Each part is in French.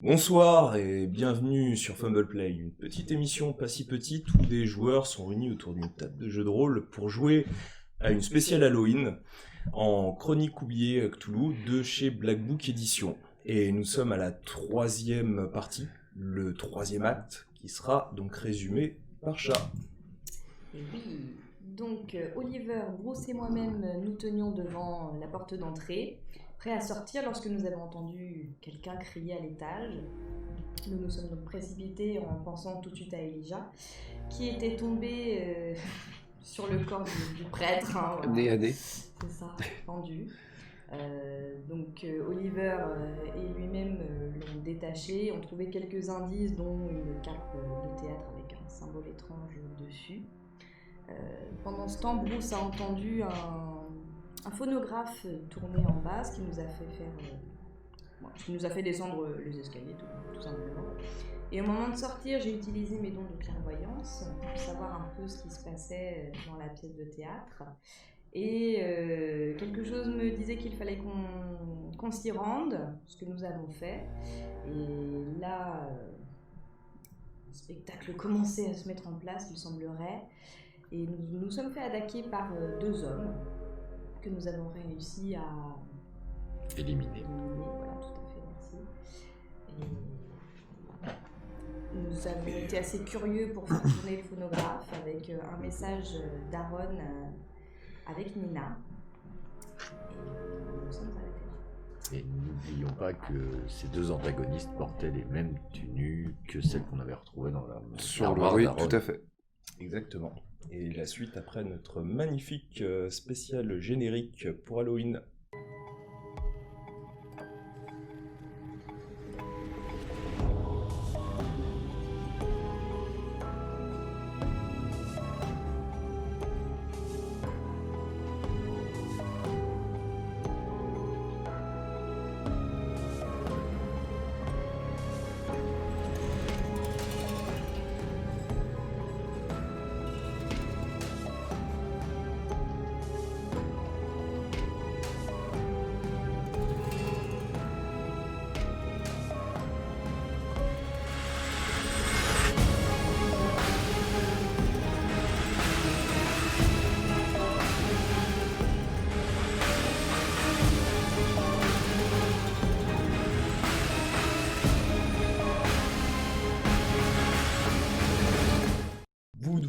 Bonsoir et bienvenue sur Fumble Play, une petite émission pas si petite où des joueurs sont réunis autour d'une table de jeu de rôle pour jouer à une spéciale Halloween en Chronique oubliée Cthulhu de chez Black Book Edition. Et nous sommes à la troisième partie, le troisième acte, qui sera donc résumé par Chat. Et oui, donc Oliver, Bruce et moi-même, nous tenions devant la porte d'entrée, prêts à sortir lorsque nous avons entendu quelqu'un crier à l'étage. Nous nous sommes donc précipités en pensant tout de suite à Elijah, qui était tombé sur le corps du prêtre. Voilà. Nez à nez. C'est ça, pendu. Oliver et lui-même l'ont détaché, ont trouvé quelques indices, dont une carte de théâtre avec un symbole étrange dessus. Pendant ce temps, Bruce a entendu un phonographe tourner en bas, ce qui nous a fait descendre les escaliers, tout simplement. Et au moment de sortir, j'ai utilisé mes dons de clairvoyance pour savoir un peu ce qui se passait dans la pièce de théâtre. Et quelque chose me disait qu'il fallait qu'on s'y rende, ce que nous avons fait. Et là, le spectacle commençait à se mettre en place, il semblerait. Et nous nous sommes fait attaquer par deux hommes que nous avons réussi à Éliminer. Voilà, tout à fait, merci. Et nous avons été assez curieux pour faire tourner le phonographe avec un message d'Aaron avec Nina. Et nous nous sommes arrêtés là. Et n'oublions pas que ces deux antagonistes portaient les mêmes tenues que celles qu'on avait retrouvées dans l'armoire Oui, d'Aaron. tout à fait. Exactement. Et la suite après notre magnifique spécial générique pour Halloween.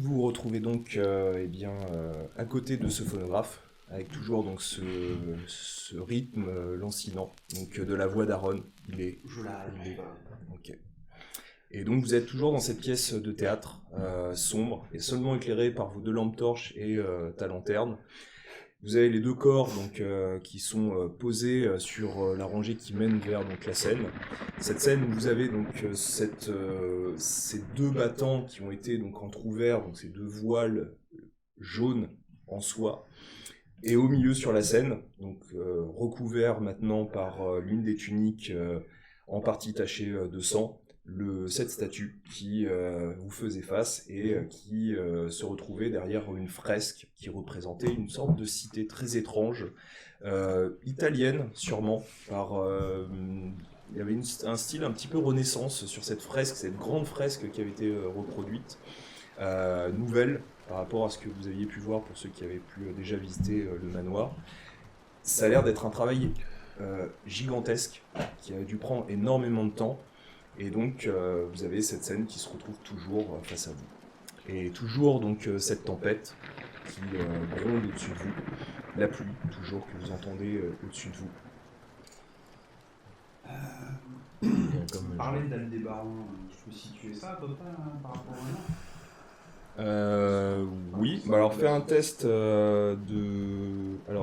Vous retrouvez donc à côté de ce phonographe, avec toujours donc ce rythme lancinant donc, de la voix d'Aaron. Je l'arrête. Ok. Et donc vous êtes toujours dans cette pièce de théâtre sombre et seulement éclairée par vos deux lampes torches et ta lanterne. Vous avez les deux corps donc, qui sont posés sur la rangée qui mène vers donc, la scène. Cette scène où vous avez donc ces deux battants qui ont été donc entrouverts, donc ces deux voiles jaunes en soie, et au milieu sur la scène, donc recouvert maintenant par l'une des tuniques en partie tachée de sang, cette statue qui vous faisait face et qui se retrouvait derrière une fresque qui représentait une sorte de cité très étrange, italienne sûrement, il y avait un style un petit peu renaissance sur cette fresque, cette grande fresque qui avait été reproduite, nouvelle par rapport à ce que vous aviez pu voir pour ceux qui avaient pu déjà visiter le manoir. Ça a l'air d'être un travail gigantesque qui a dû prendre énormément de temps. Et donc, vous avez cette scène qui se retrouve toujours face à vous. Et toujours donc cette tempête qui gronde au-dessus de vous. La pluie, toujours, que vous entendez au-dessus de vous. Comme parler d'Aldébaran, je peux situer ça à peu près par rapport à oui, bah alors fais un test Alors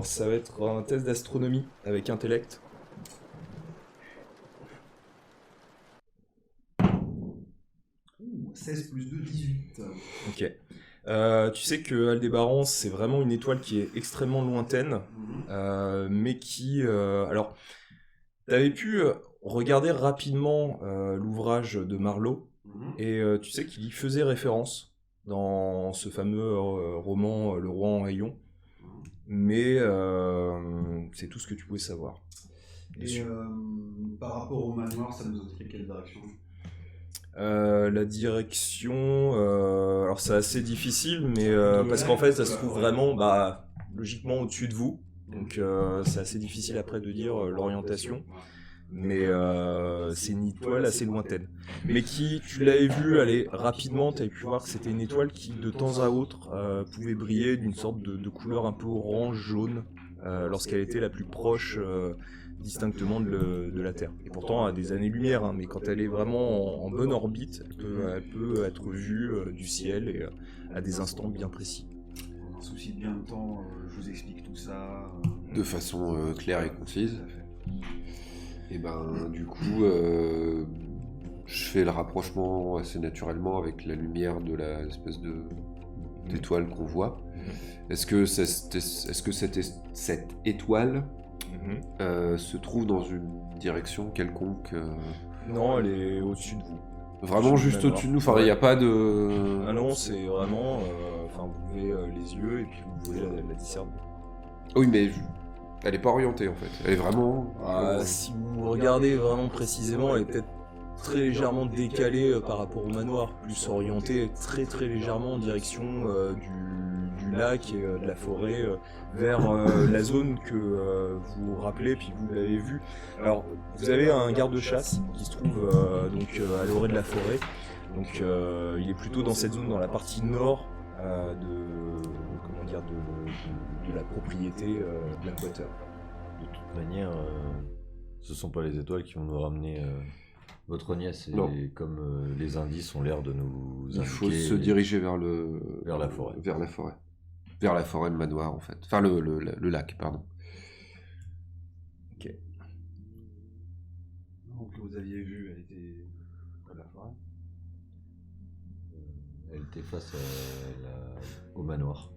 ça va être un test d'astronomie avec intellect. 16 plus 2, 18. Ok. Tu sais que Aldébaran, c'est vraiment une étoile qui est extrêmement lointaine, mais qui... alors, t'avais pu regarder rapidement l'ouvrage de Marlowe, et tu sais qu'il y faisait référence dans ce fameux roman Le Roi en rayon, mais c'est tout ce que tu pouvais savoir. Et par rapport au manoir, ça nous indique quelle direction? La direction, alors c'est assez difficile, mais parce qu'en fait ça se trouve vraiment logiquement au-dessus de vous, donc c'est assez difficile après de dire l'orientation, mais c'est une étoile assez lointaine. Mais qui, tu l'avais vu aller rapidement, tu avais pu voir que c'était une étoile qui de temps à autre pouvait briller d'une sorte de couleur un peu orange, jaune, lorsqu'elle était la plus proche distinctement de la Terre. Et pourtant à des années-lumière, hein, mais quand elle est vraiment en bonne orbite, elle peut être vue du ciel et à des instants bien précis. Pour un souci de bien de temps, je vous explique tout ça. De façon claire et concise. Tout à fait. Et ben du coup, je fais le rapprochement assez naturellement avec la lumière de la espèce d'étoile qu'on voit. Est-ce que cette étoile se trouve dans une direction quelconque Non, elle est au-dessus de vous. Vraiment Au-dessus du juste manoir. au-dessus de nous, enfin il n'y a pas de... Ah non, c'est vraiment, vous pouvez les yeux et puis vous pouvez la discerner. Oui mais elle est pas orientée en fait, elle est vraiment... Si vous regardez vraiment précisément, elle est peut-être très légèrement décalée par rapport au manoir, plus orientée très très légèrement en direction du lac et de la forêt, vers la zone que vous vous rappelez, puis vous l'avez vu. Alors, vous avez un garde-chasse qui se trouve à l'orée de la forêt, donc il est plutôt dans cette zone, dans la partie nord de la propriété Blackwater. De toute manière, ce sont pas les étoiles qui vont nous ramener votre nièce. Non. Et comme les indices ont l'air de nous Il faut indiquer se diriger vers la forêt. Vers la forêt. Vers la forêt, le manoir en fait. Enfin le lac, pardon. Ok. Donc que vous aviez vu, elle était à la forêt. Elle était face au manoir,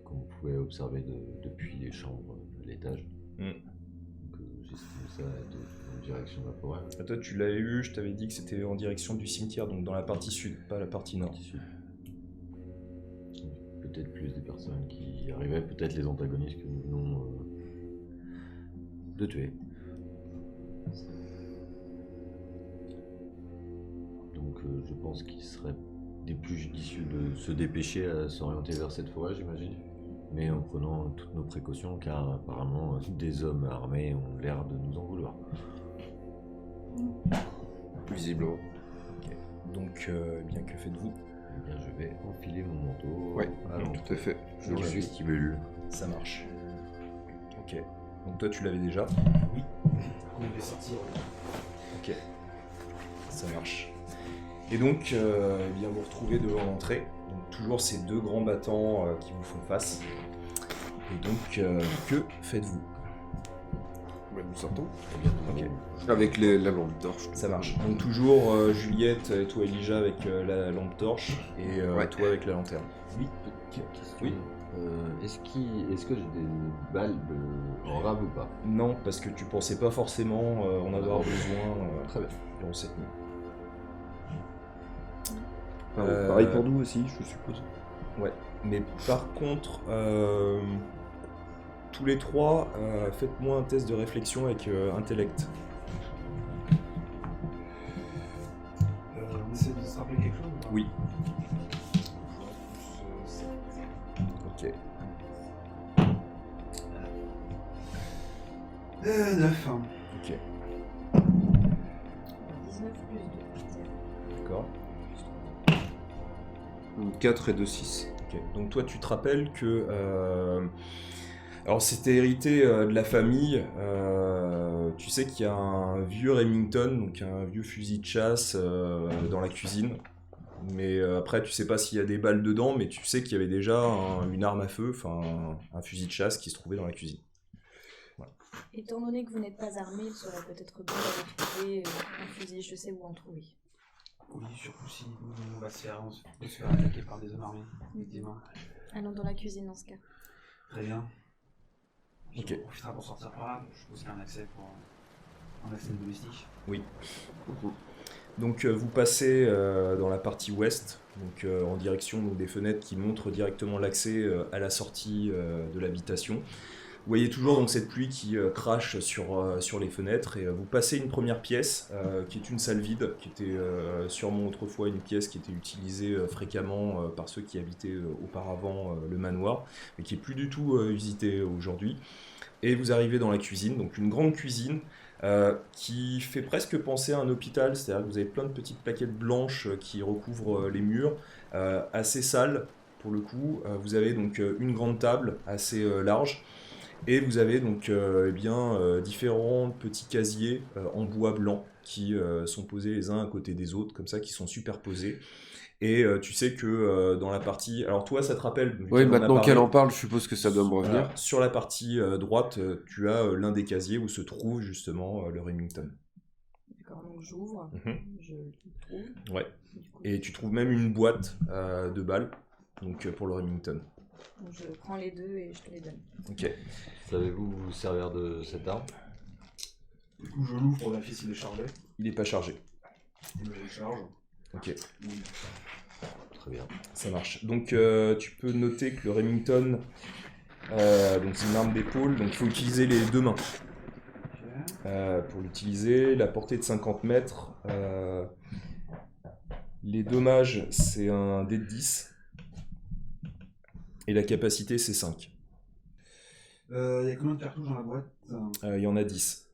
comme vous pouvez observer depuis les chambres à l'étage. Donc j'estime ça être en direction de la forêt. Ah, toi, tu l'avais eu, je t'avais dit que c'était en direction du cimetière, donc dans la partie sud, pas la partie nord. Partie sud. Peut-être plus des personnes qui arrivaient, peut-être les antagonistes que nous venons de tuer. Donc je pense qu'il serait des plus judicieux de se dépêcher à s'orienter vers cette forêt, j'imagine. Mais en prenant toutes nos précautions, car apparemment des hommes armés ont l'air de nous en vouloir. Visiblement. Donc, bien que faites-vous? Eh bien, je vais enfiler mon manteau. Ouais, Alors, tout à fait. Je dans le le suis. vestibule. ça marche. Ok. Donc toi, tu l'avais déjà? Oui. On devait sortir. Ok. Ça marche. Et donc, bien vous retrouvez devant l'entrée. Donc toujours ces deux grands battants qui vous font face. Et donc, que faites-vous? Ouais, nous sortons. Eh bien, Ok. Avec la lampe torche. Ça marche. Donc toujours Juliette et toi Elijah avec la lampe torche et Ouais. toi avec la lanterne. Oui, petite question. Oui. Est-ce que j'ai des balles en rab ou pas? Non, parce que tu pensais pas forcément en avoir besoin Très bien. durant cette nuit. Pareil pour nous aussi, je suppose. Ouais, mais par contre, tous les trois, faites-moi un test de réflexion avec intellect. On essaie de se rappeler quelque chose ou pas? Oui. Ok. 9. Ok. 19 plus 2. D'accord. 4 et 2, 6. Ok. Donc toi, tu te rappelles que... alors c'était hérité de la famille. Tu sais qu'il y a un vieux Remington, donc un vieux fusil de chasse dans la cuisine. Mais après, tu sais pas s'il y a des balles dedans, mais tu sais qu'il y avait déjà une arme à feu, enfin un fusil de chasse qui se trouvait dans la cuisine. Étant donné que vous n'êtes pas armé, il serait peut-être bon d'aller trouver un fusil, je sais où en trouver. Oui, surtout si on va se faire attaquer par des hommes armés, effectivement. Allons dans la cuisine dans ce cas. Très bien. Ok. On profitera pour sortir par là. Je suppose qu'il y a un accès pour un accès domestique. Oui. Donc vous passez dans la partie ouest, donc en direction des fenêtres qui montrent directement l'accès à la sortie de l'habitation. Vous voyez toujours donc cette pluie qui crache sur les fenêtres et vous passez une première pièce qui est une salle vide, qui était sûrement autrefois une pièce qui était utilisée fréquemment par ceux qui habitaient auparavant le manoir, mais qui est plus du tout usitée aujourd'hui. Et vous arrivez dans la cuisine, donc une grande cuisine qui fait presque penser à un hôpital, c'est-à-dire que vous avez plein de petites plaquettes blanches qui recouvrent les murs, assez sales pour le coup. Vous avez donc une grande table assez large. Et vous avez donc différents petits casiers en bois blanc qui sont posés les uns à côté des autres, comme ça, qui sont superposés. Et tu sais que dans la partie... Alors toi, ça te rappelle... Oui, maintenant qu'elle en parle, je suppose que ça doit me revenir. Sur la partie droite, tu as l'un des casiers où se trouve justement le Remington. D'accord, donc j'ouvre, je le trouve. Ouais. Et tu trouves même une boîte de balles donc, pour le Remington. Donc je prends les deux et je te les donne. Ok. Savez-vous vous servir de cette arme? Du coup, je l'ouvre pour vérifier s'il est chargé. Il n'est pas chargé. Je le charge. Ok. Très bien. Ça marche. Donc tu peux noter que le Remington, donc c'est une arme d'épaule, donc il faut utiliser les deux mains. Pour l'utiliser, la portée de 50 mètres. Les dommages, c'est un dé de 10. Et la capacité, c'est 5. Il y a combien de cartouches dans la boîte? Il y en a 10.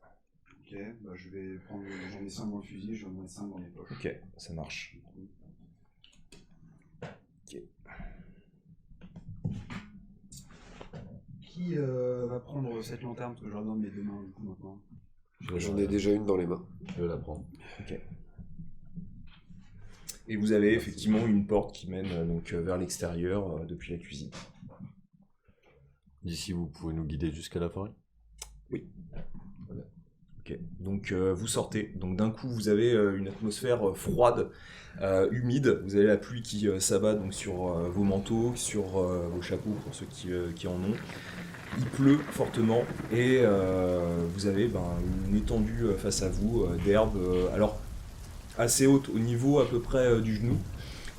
Ok, bah je vais prendre. J'en ai 5 dans le fusil, j'en ai 5 dans les poches. Ok, ça marche. Ok. Qui va prendre cette lanterne? Parce que je leur donne mes deux mains du coup maintenant. J'en ai déjà une dans les mains. Je vais la prendre. Ok. Et vous avez effectivement une porte qui mène donc vers l'extérieur depuis la cuisine. D'ici, vous pouvez nous guider jusqu'à la forêt? Oui. Voilà. Ok. Donc vous sortez. Donc d'un coup, vous avez une atmosphère froide, humide. Vous avez la pluie qui s'abat donc sur vos manteaux, sur vos chapeaux pour ceux qui en ont. Il pleut fortement et vous avez une étendue face à vous d'herbe. Alors assez haute au niveau à peu près du genou,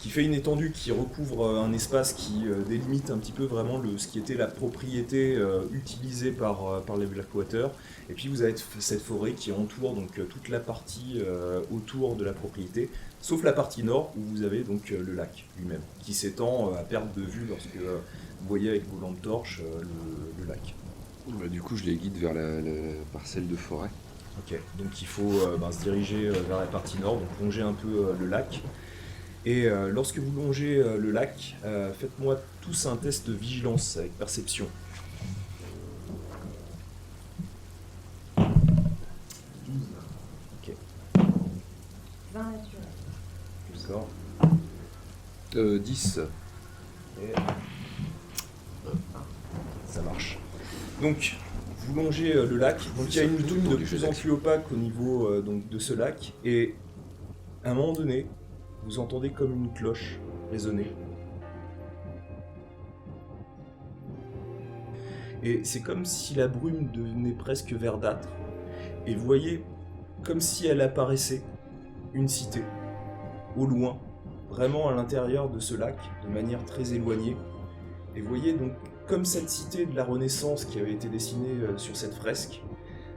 qui fait une étendue qui recouvre un espace qui délimite un petit peu vraiment ce qui était la propriété utilisée par les Blackwater. Et puis vous avez cette forêt qui entoure donc toute la partie autour de la propriété, sauf la partie nord où vous avez donc le lac lui-même, qui s'étend à perte de vue lorsque vous voyez avec vos lampes torches le lac. Du coup, je les guide vers la parcelle de forêt. Ok, donc il faut se diriger vers la partie nord, donc longer un peu le lac. Et lorsque vous longez le lac, faites-moi tous un test de vigilance avec perception. 12. Ok. 20 naturels. D'accord. 10. Et... ça marche. Donc, vous longez le lac, donc il y a une dune de plus en plus opaque au niveau donc, de ce lac, et à un moment donné, vous entendez comme une cloche résonner. Et c'est comme si la brume devenait presque verdâtre, et vous voyez comme si elle apparaissait une cité, au loin, vraiment à l'intérieur de ce lac, de manière très éloignée, et vous voyez donc comme cette cité de la Renaissance qui avait été dessinée sur cette fresque,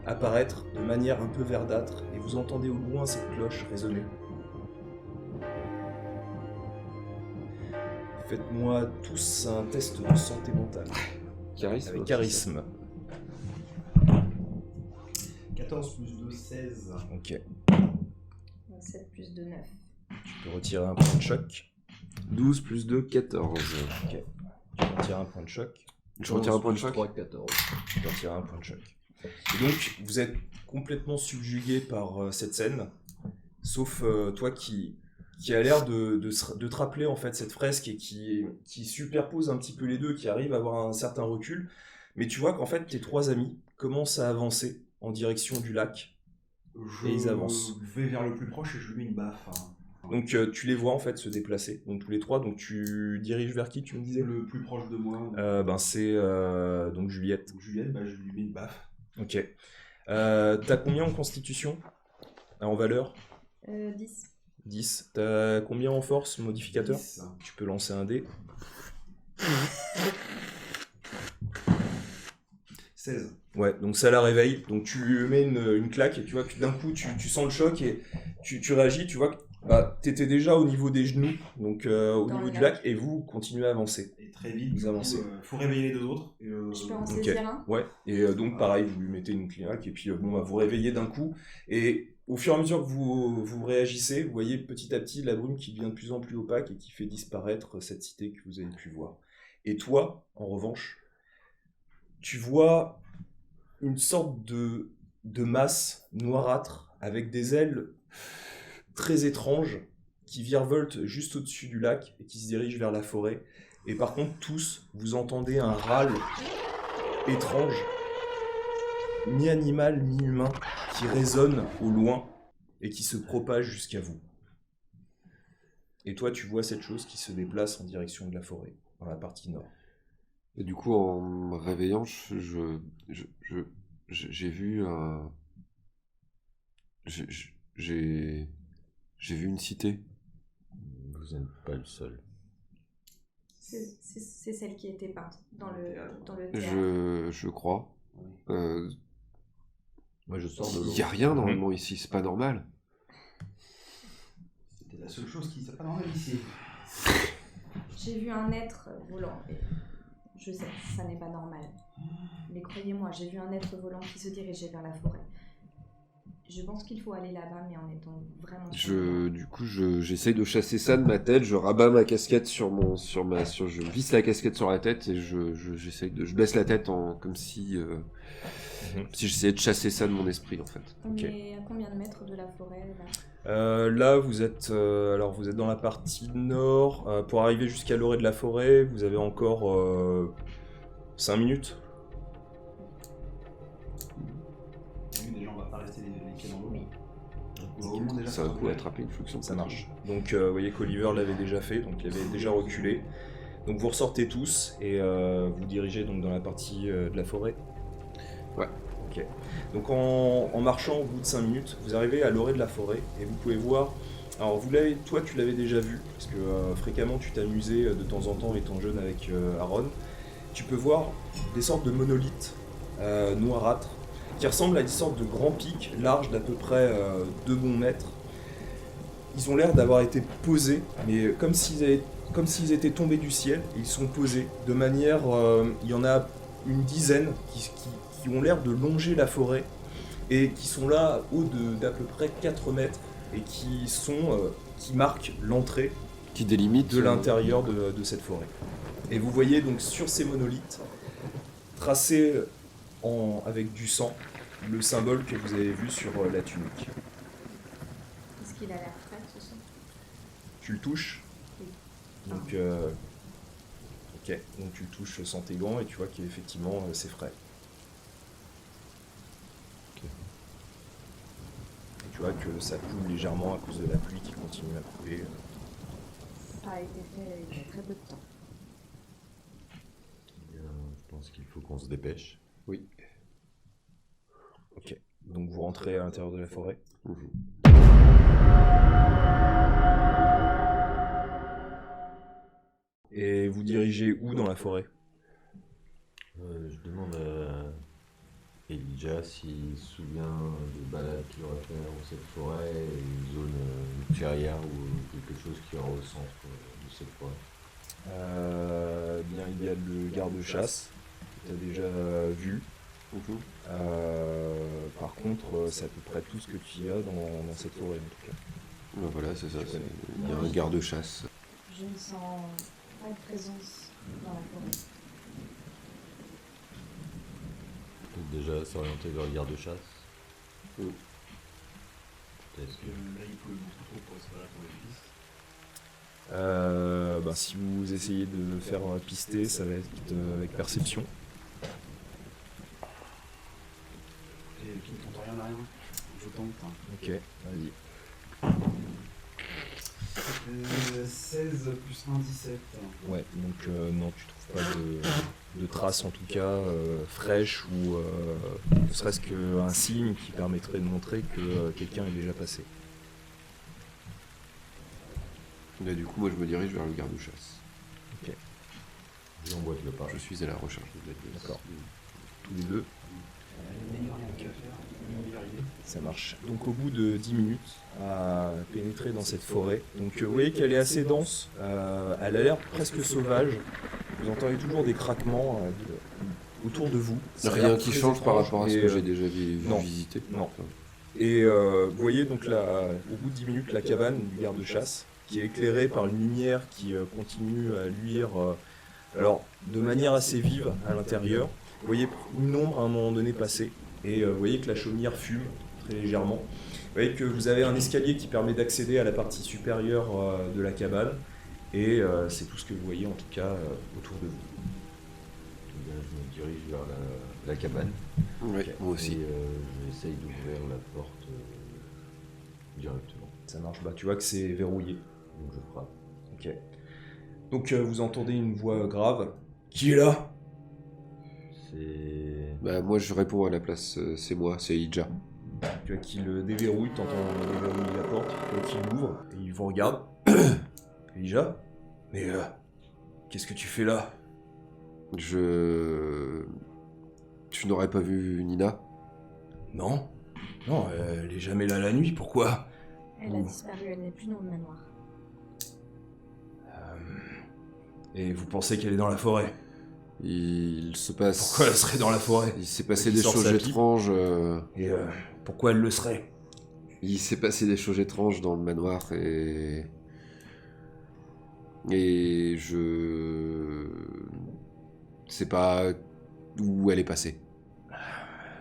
apparaître de manière un peu verdâtre, et vous entendez au loin cette cloche résonner. Faites-moi tous un test de santé mentale. Charisme. Avec charisme. 14 plus 2, 16. Ok. 7 plus 2, 9. Tu peux retirer un point de choc. 12 plus 2, 14. Ok. Tu retires un point de choc. Je retire un point de choc. 3, 14. Tu retires un point de choc. Et donc, vous êtes complètement subjugué par cette scène, sauf toi qui a l'air de te rappeler en fait cette fresque et qui superpose un petit peu les deux, qui arrive à avoir un certain recul. Mais tu vois qu'en fait, tes trois amis commencent à avancer en direction du lac. Et ils avancent. Je vais vers le plus proche et je lui mets une baffe. Donc tu les vois en fait se déplacer, donc tous les trois. Donc tu diriges vers qui, tu me disais? Le plus proche de moi. C'est donc Juliette. Juliette, je lui mets une baffe. Ok. T'as combien en constitution? En valeur? 10. 10. T'as combien en force, modificateur? 10. Tu peux lancer un dé. 16. Ouais, donc ça la réveille. Donc tu lui mets une claque et tu vois que d'un coup tu sens le choc et tu réagis. Tu vois que bah, t'étais déjà au niveau des genoux, donc au Dans niveau le du lac. lac, et vous continuez à avancer. Et très vite, Vous du coup, avancez. faut réveiller les deux autres. Et, Je peux en Ok. saisir un. Ouais, et donc pareil, vous lui mettez une claque et puis bon, bah, vous réveillez d'un coup. Et au fur et à mesure que vous réagissez, vous voyez petit à petit la brume qui devient de plus en plus opaque et qui fait disparaître cette cité que vous avez pu voir. Et toi, en revanche, tu vois une sorte de masse noirâtre avec des ailes très étranges qui virevoltent juste au-dessus du lac et qui se dirigent vers la forêt. Et par contre, tous, vous entendez un râle étrange, mi-animal, mi-humain, qui résonne au loin et qui se propage jusqu'à vous. Et toi, tu vois cette chose qui se déplace en direction de la forêt, dans la partie nord. Et du coup, en me réveillant, j'ai vu un... J'ai vu une cité. Vous n'êtes pas le seul. C'est celle qui était peinte dans le théâtre. Je crois. Moi, je sors de l'eau. Il n'y a rien normalement ici, c'est pas normal. C'était la seule chose qui s'est pas normale ici. J'ai vu un être volant. Et je sais, ça n'est pas normal. Mais croyez-moi, j'ai vu un être volant qui se dirigeait vers la forêt. Je pense qu'il faut aller là-bas, mais en étant vraiment... Du coup, j'essaye de chasser ça de ma tête, je rabats ma casquette je visse la casquette sur la tête et je baisse la tête comme si j'essayais de chasser ça de mon esprit en fait. On Ok. est à combien de mètres de la forêt là? Là, vous êtes dans la partie nord. Pour arriver jusqu'à l'orée de la forêt, vous avez encore 5 minutes. Déjà, on va pas rester les pieds dans l'eau. Oui. On va au moins déjà Ça va faire coup un attraper une fluxion. Ça marche. Donc vous voyez qu'Oliver l'avait déjà fait, donc il avait déjà reculé. Donc vous ressortez tous et vous dirigez donc dans la partie de la forêt. Ouais. Ok. Donc en marchant au bout de 5 minutes, vous arrivez à l'orée de la forêt et vous pouvez voir. Alors toi tu l'avais déjà vu, parce que fréquemment tu t'amusais de temps en temps étant jeune avec Aaron. Tu peux voir des sortes de monolithes noirâtres qui ressemblent à des sortes de grands pics larges d'à peu près 2 bons mètres. Ils ont l'air d'avoir été posés, mais comme s'ils étaient tombés du ciel, et ils sont posés de manière... il y en a une dizaine qui ont l'air de longer la forêt, et qui sont là haut d'à peu près 4 mètres, et qui marquent l'entrée Qui délimite de l'intérieur de cette forêt. Et vous voyez donc sur ces monolithes, tracé avec du sang, le symbole que vous avez vu sur la tunique. Est-ce qu'il a l'air frais ce sang? Tu le touches. Oui. Donc, ok, donc tu le touches sans tes gants et tu vois qu'effectivement c'est frais. Ok. Et tu vois que ça coule légèrement à cause de la pluie qui continue à couler. Ça a été fait il y a très peu de temps. Je pense qu'il faut qu'on se dépêche. Oui. Ok, donc vous rentrez à l'intérieur de la forêt. Et vous dirigez où dans la forêt? Je demande à Elijah s'il se souvient de balades qu'il aurait fait dans cette forêt, une zone, une clairière ou quelque chose qui est au centre de cette forêt. Bien, il y a le garde-chasse que tu as déjà vu. Par contre, c'est à peu près tout ce que tu as dans cette forêt en tout cas. Ben voilà, c'est ça. Je connais. Il y a un garde-chasse. Je ne sens pas de présence dans la forêt. Peut-être déjà s'orienter vers le garde-chasse. Oui. Peut-être que... Là, il pleut beaucoup trop pour rester là pour les pistes. Si vous essayez de faire pister, ça va être avec perception. Et qui ne tente rien à rien. Je tente. Hein. Ok, vas-y. 16 plus 1, 17. Ouais, donc non, tu trouves pas de traces en tout cas fraîches ou ne serait-ce qu'un signe qui permettrait de montrer que quelqu'un est déjà passé. Et du coup, moi, je me dirige vers le garde-chasse. J'emboîte le pas. Je suis à la recherche de Black Blaze. D'accord. tous les deux. N'ayant rien qu'à faire, une meilleure idée. Ça marche. Donc au bout de 10 minutes à pénétrer dans cette forêt, donc vous voyez qu'elle est assez dense, elle a l'air presque sauvage, vous entendez toujours des craquements autour de vous. Ça a Rien l'air qui très change par étrange, rapport à ce et, que j'ai déjà non. visité. Non. Et vous voyez donc là, au bout de 10 minutes, la cabane du garde-chasse, qui est éclairée par une lumière qui continue à luire, alors de manière assez vive à l'intérieur. Vous voyez une ombre à un moment donné passer, et vous voyez que la chaumière fume très légèrement. Vous voyez que vous avez un escalier qui permet d'accéder à la partie supérieure de la cabane, et c'est tout ce que vous voyez en tout cas autour de vous. Là, je me dirige vers la cabane. Ouais, moi aussi. Et j'essaye d'ouvrir la porte directement. Ça marche, bah tu vois que c'est verrouillé. Donc je frappe. Ok. Donc vous entendez une voix grave. Qui est là? C'est... Bah, moi, je réponds à la place, c'est moi, c'est Ija. Tu vois qu'il déverrouille, t'entends déverrouiller la porte, tu vois qu'il l'ouvre, et il vous regarde. Elijah? Mais qu'est-ce que tu fais là? Tu n'aurais pas vu Nina? Non? Non, elle est jamais là la nuit, pourquoi? Elle a disparu, elle n'est plus dans le manoir. Et vous pensez qu'elle est dans la forêt? Il se passe... Pourquoi elle serait dans la forêt? Il s'est passé Il des sort choses sa pipe. étranges. Et pourquoi elle le serait? Il s'est passé des choses étranges dans le manoir et je sais pas où elle est passée.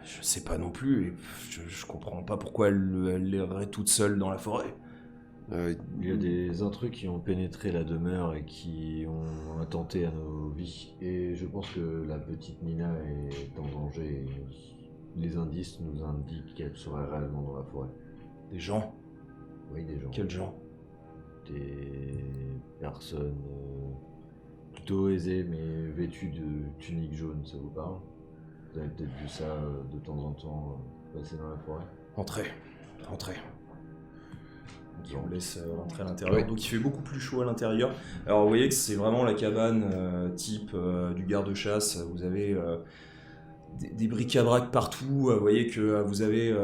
Je sais pas non plus, et je comprends pas pourquoi elle irait toute seule dans la forêt. Il y a des intrus qui ont pénétré la demeure et qui ont attenté à nos vies. Et je pense que la petite Nina est en danger. Les indices nous indiquent qu'elle serait réellement dans la forêt. Des gens? Oui, des gens. Quels gens? Des personnes plutôt aisées mais vêtues de tuniques jaunes, ça vous parle? Vous avez peut-être vu ça de temps en temps passer dans la forêt? Entrez. Donc, on laisse rentrer à l'intérieur. Oui. Donc il fait beaucoup plus chaud à l'intérieur. Alors vous voyez que c'est vraiment la cabane type du garde-chasse. Vous avez des bric-à-brac partout. Vous voyez que vous avez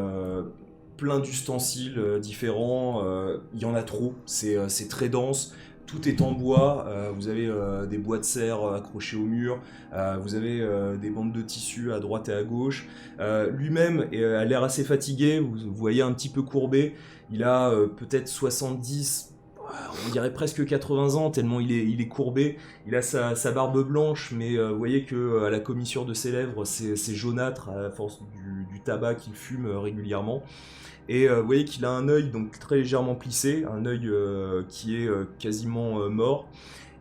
plein d'ustensiles différents. Il y en a trop. C'est très dense. Tout est en bois. Vous avez des bois de serre accrochés au mur. Vous avez des bandes de tissu à droite et à gauche. Lui-même a l'air assez fatigué. Vous voyez un petit peu courbé. Il a peut-être 70, on dirait presque 80 ans, tellement il est courbé. Il a sa barbe blanche, mais vous voyez qu'à la commissure de ses lèvres, c'est jaunâtre à force du tabac qu'il fume régulièrement. Et vous voyez qu'il a un œil donc très légèrement plissé, un œil qui est quasiment mort,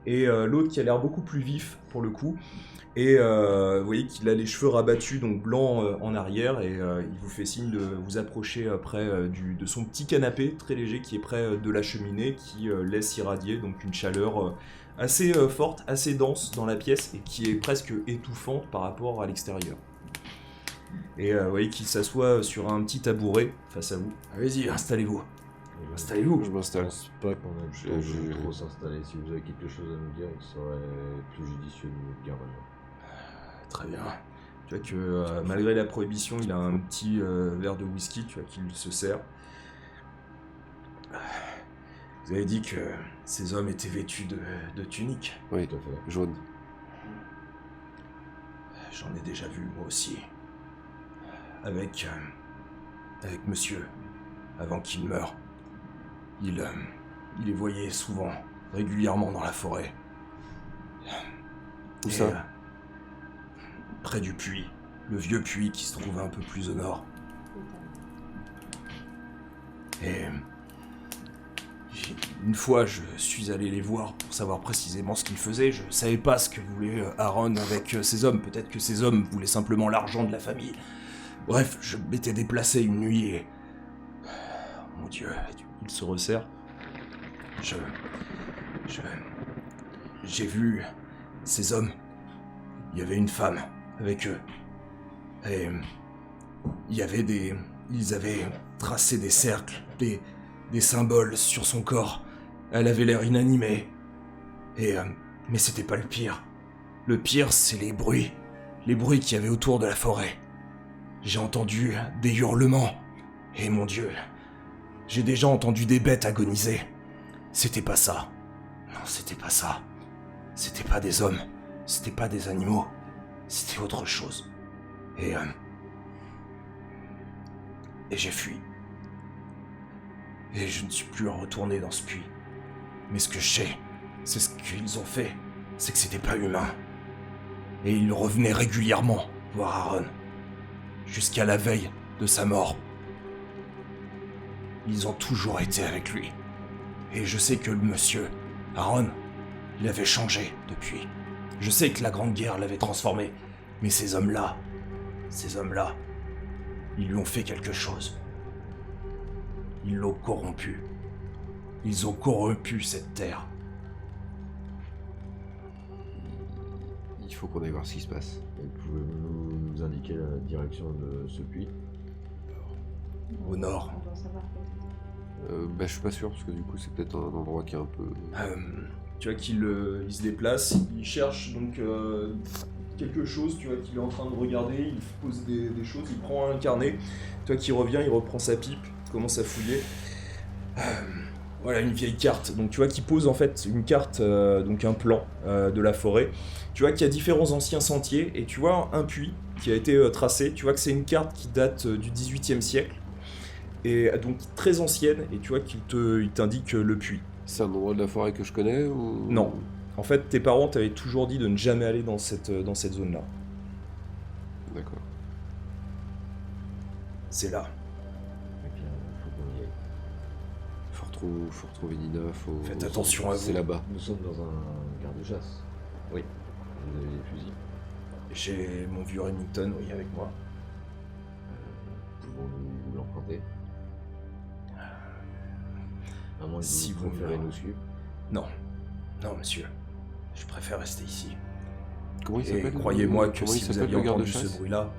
et l'autre qui a l'air beaucoup plus vif pour le coup. Et vous voyez qu'il a les cheveux rabattus, donc blancs en arrière, et il vous fait signe de vous approcher près de son petit canapé très léger qui est près de la cheminée, qui laisse irradier donc une chaleur assez forte, assez dense dans la pièce, et qui est presque étouffante par rapport à l'extérieur. Et vous voyez qu'il s'assoit sur un petit tabouret face à vous. Allez-y, installez-vous. Installez-vous. Je Je m'installe. pense pas qu'on ait Je- le temps je- de trop s'installer. Si vous avez quelque chose à nous dire, il serait plus judicieux de nous dire maintenant. Très bien. Tu vois que malgré la prohibition, il a un petit verre de whisky, tu vois, qu'il se sert. Vous avez dit que ces hommes étaient vêtus de tuniques. Oui, Tout à fait. jaune. J'en ai déjà vu, moi aussi. Avec monsieur, avant qu'il meure. Il les voyait souvent, régulièrement dans la forêt. Où Et, ça près du puits. Le vieux puits qui se trouve un peu plus au nord. Et une fois, je suis allé les voir pour savoir précisément ce qu'ils faisaient. Je savais pas ce que voulait Aaron avec ces hommes. Peut-être que ces hommes voulaient simplement l'argent de la famille. Bref, je m'étais déplacé une nuit et... Oh, mon Dieu, il se resserre. J'ai vu ces hommes. Il y avait une femme avec eux. Et il y avait ils avaient tracé des cercles, des symboles sur son corps. Elle avait l'air inanimée. Et mais c'était pas le pire. Le pire, c'est les bruits. les bruits qu'il y avait autour de la forêt. J'ai entendu des hurlements. Et mon Dieu, j'ai déjà entendu des bêtes agoniser. C'était pas ça. Non, c'était pas ça. C'était pas des hommes. C'était pas des animaux. C'était autre chose. Et j'ai fui. Et je ne suis plus retourné dans ce puits. Mais ce que je sais, c'est ce qu'ils ont fait. C'est que c'était pas humain. Et ils revenaient régulièrement voir Aaron. Jusqu'à la veille de sa mort. Ils ont toujours été avec lui. Et je sais que le monsieur, Aaron, il avait changé depuis. Je sais que la Grande Guerre l'avait transformé. Mais ces hommes-là, ils lui ont fait quelque chose. Ils l'ont corrompu. Ils ont corrompu cette terre. Il faut qu'on aille voir ce qui se passe. Et pouvez-vous nous indiquer la direction de ce puits? Au nord. On doit savoir peut-être. Je suis pas sûr, parce que du coup, c'est peut-être un endroit qui est un peu... Tu vois qu'il il se déplace, il cherche donc quelque chose, tu vois qu'il est en train de regarder, il pose des choses, il prend un carnet, tu vois qu'il revient, il reprend sa pipe, il commence à fouiller. Voilà une vieille carte, donc tu vois qu'il pose en fait une carte, donc un plan de la forêt. Tu vois qu'il y a différents anciens sentiers et tu vois un puits qui a été tracé, tu vois que c'est une carte qui date du 18e siècle. Et donc très ancienne, et tu vois il t'indique le puits. C'est un endroit de la forêt que je connais ou... Non. En fait, tes parents t'avaient toujours dit de ne jamais aller dans cette zone-là. D'accord. C'est là. Eh bien, faut qu'on y aille. Faut retrouver Nina, Faites attention à vous. C'est là-bas. Nous sommes dans un garde-chasse. Oui. Vous avez des fusils. J'ai mon vieux Remington, oui, avec moi. Pouvons-nous l'emprunter? À moins que Si vous vous préférez voulez. nous suivre. Non. Non, monsieur. Je préfère rester ici. Comment il Et s'appelle croyez-moi que comment il si vous s'appelle, aviez le entendu garde-chasse ce bruit-là,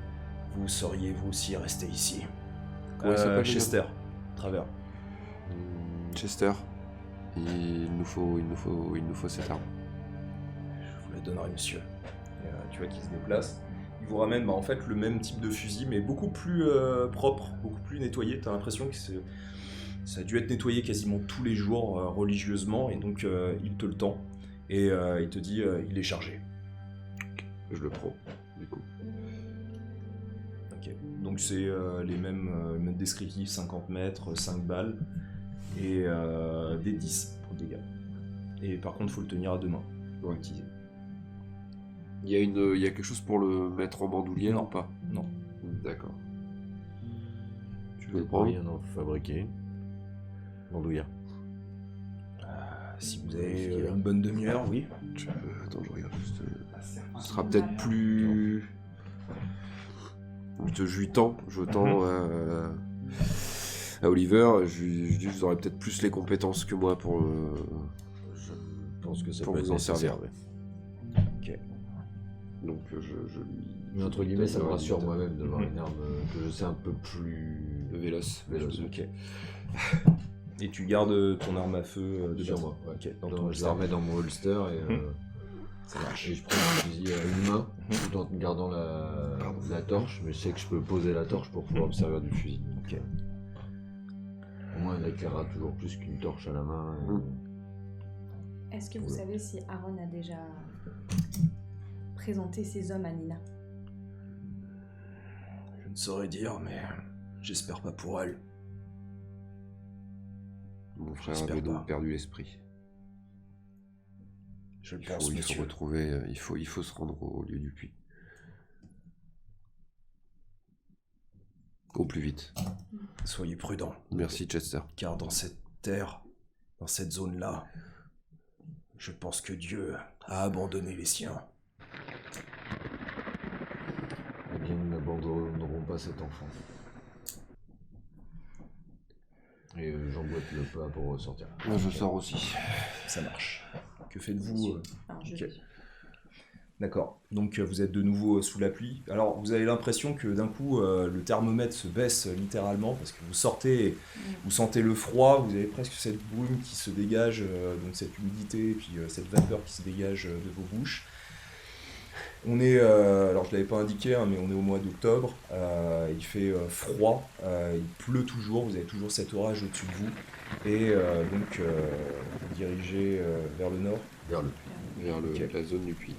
vous seriez vous aussi resté ici. Comment il s'appelle, le Chester. Travers. Chester. Il nous faut cette arme. Je vous la donnerai, monsieur. Et, tu vois qu'il se déplace. Il vous ramène en fait le même type de fusil, mais beaucoup plus propre, beaucoup plus nettoyé. T'as l'impression que ça a dû être nettoyé quasiment tous les jours religieusement, et donc il te le tend. Et il te dit il est chargé. Je le prends, du coup. Ok. Donc c'est les mêmes descriptifs, 50 mètres, 5 balles, et des 10 pour le dégât. Et par contre, il faut le tenir à deux mains pour l'utiliser. Il y a quelque chose pour le mettre en bandoulière Non. ou pas? Non. D'accord. Tu veux Vous le prendre? pourriez en fabriquer une. Bandoulière. Si vous avez une bonne demi-heure, oui. Attends, je regarde juste. Ce sera peut-être plus. Je lui tends à Oliver. Je lui dis, vous aurez peut-être plus les compétences que moi pour. Je pense que ça Pour peut vous être en servir. nécessaire, ouais. Donc je lui. Mais entre guillemets, ça me donne rassure une- moi-même d'avoir une arme que je sais un peu plus Véloce. véloce. Ok. Et tu gardes ton arme à feu de Sur base. moi, ouais. Ok, dans Donc, ton je la remets dans mon holster et, Ça marche. et je prends le fusil à une main tout en gardant la torche, mais je sais que je peux poser la torche pour pouvoir me servir du fusil. Ok. Au moins, elle éclairera toujours plus qu'une torche à la main. et- Est-ce que vous savez si Aaron a déjà présenté ses hommes à Nina? Je ne saurais dire, mais j'espère pas pour elle. Mon frère J'espère avait donc pas. perdu l'esprit. Je le Il pense, faut monsieur. retrouver. Il faut se rendre au lieu du puits. Au plus vite. Soyez prudents, Merci Chester. car dans cette terre, dans cette zone-là, je pense que Dieu a abandonné les siens. Eh bien, nous n'abandonnerons pas cet enfant. Et j'emboîte le pas pour ressortir. Moi je sors aussi. Ça marche. Que faites-vous Enfin, je Ok. D'accord. Donc vous êtes de nouveau sous la pluie. Alors vous avez l'impression que d'un coup le thermomètre se baisse littéralement parce que vous sortez, et vous sentez le froid, vous avez presque cette brume qui se dégage, donc cette humidité et puis cette vapeur qui se dégage de vos bouches. On est, alors je ne l'avais pas indiqué, hein, mais on est au mois d'octobre, il fait froid, il pleut toujours, vous avez toujours cet orage au-dessus de vous, et donc vous dirigez vers le nord. Vers le Vers Ok. la zone du puits.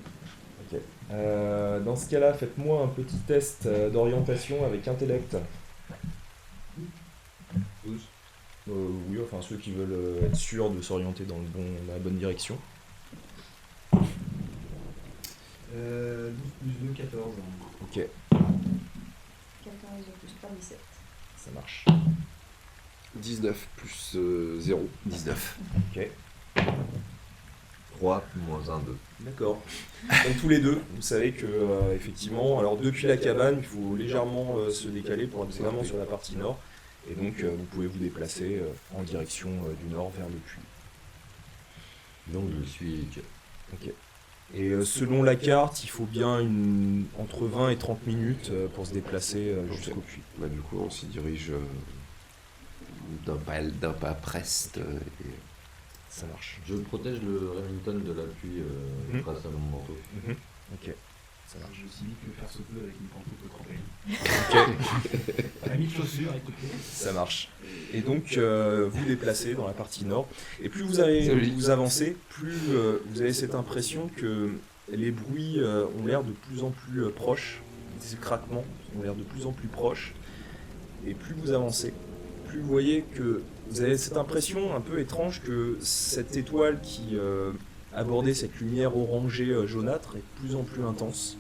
Ok. Dans ce cas-là, faites-moi un petit test d'orientation avec intellect. 12. Oui, enfin ceux qui veulent être sûrs de s'orienter dans la bonne direction. 12 plus 2, 14. Ok, 14 plus 3, 17. ça marche. 19 plus 0, 19. Ok. 3, moins 1, 2. D'accord. Donc tous les deux, vous savez que effectivement, alors depuis la cabane, il faut légèrement se décaler pour être vraiment sur la partie nord, et donc vous pouvez vous déplacer en direction du nord vers le puits. Donc je suis... Ok. Et selon la carte, il faut bien entre 20 et 30 minutes pour se déplacer jusqu'au puits. Bah, du coup, on s'y dirige d'un pas preste. Et... Ça marche. Je protège le Remington de la pluie grâce à mon manteau. Ok, ça marche. Je me suis dit que faire ce peu avec une pantoufle au tremplin. Ok, La mis de chaussures, écoutez. ça marche. Et donc vous déplacez dans la partie nord. Et plus vous avancez, plus vous avez cette impression que les bruits ont l'air de plus en plus proches. Ces craquements ont l'air de plus en plus proches. Et plus vous avancez, plus vous voyez que vous avez cette impression un peu étrange que cette étoile qui abordait cette lumière orangée jaunâtre est de plus en plus intense.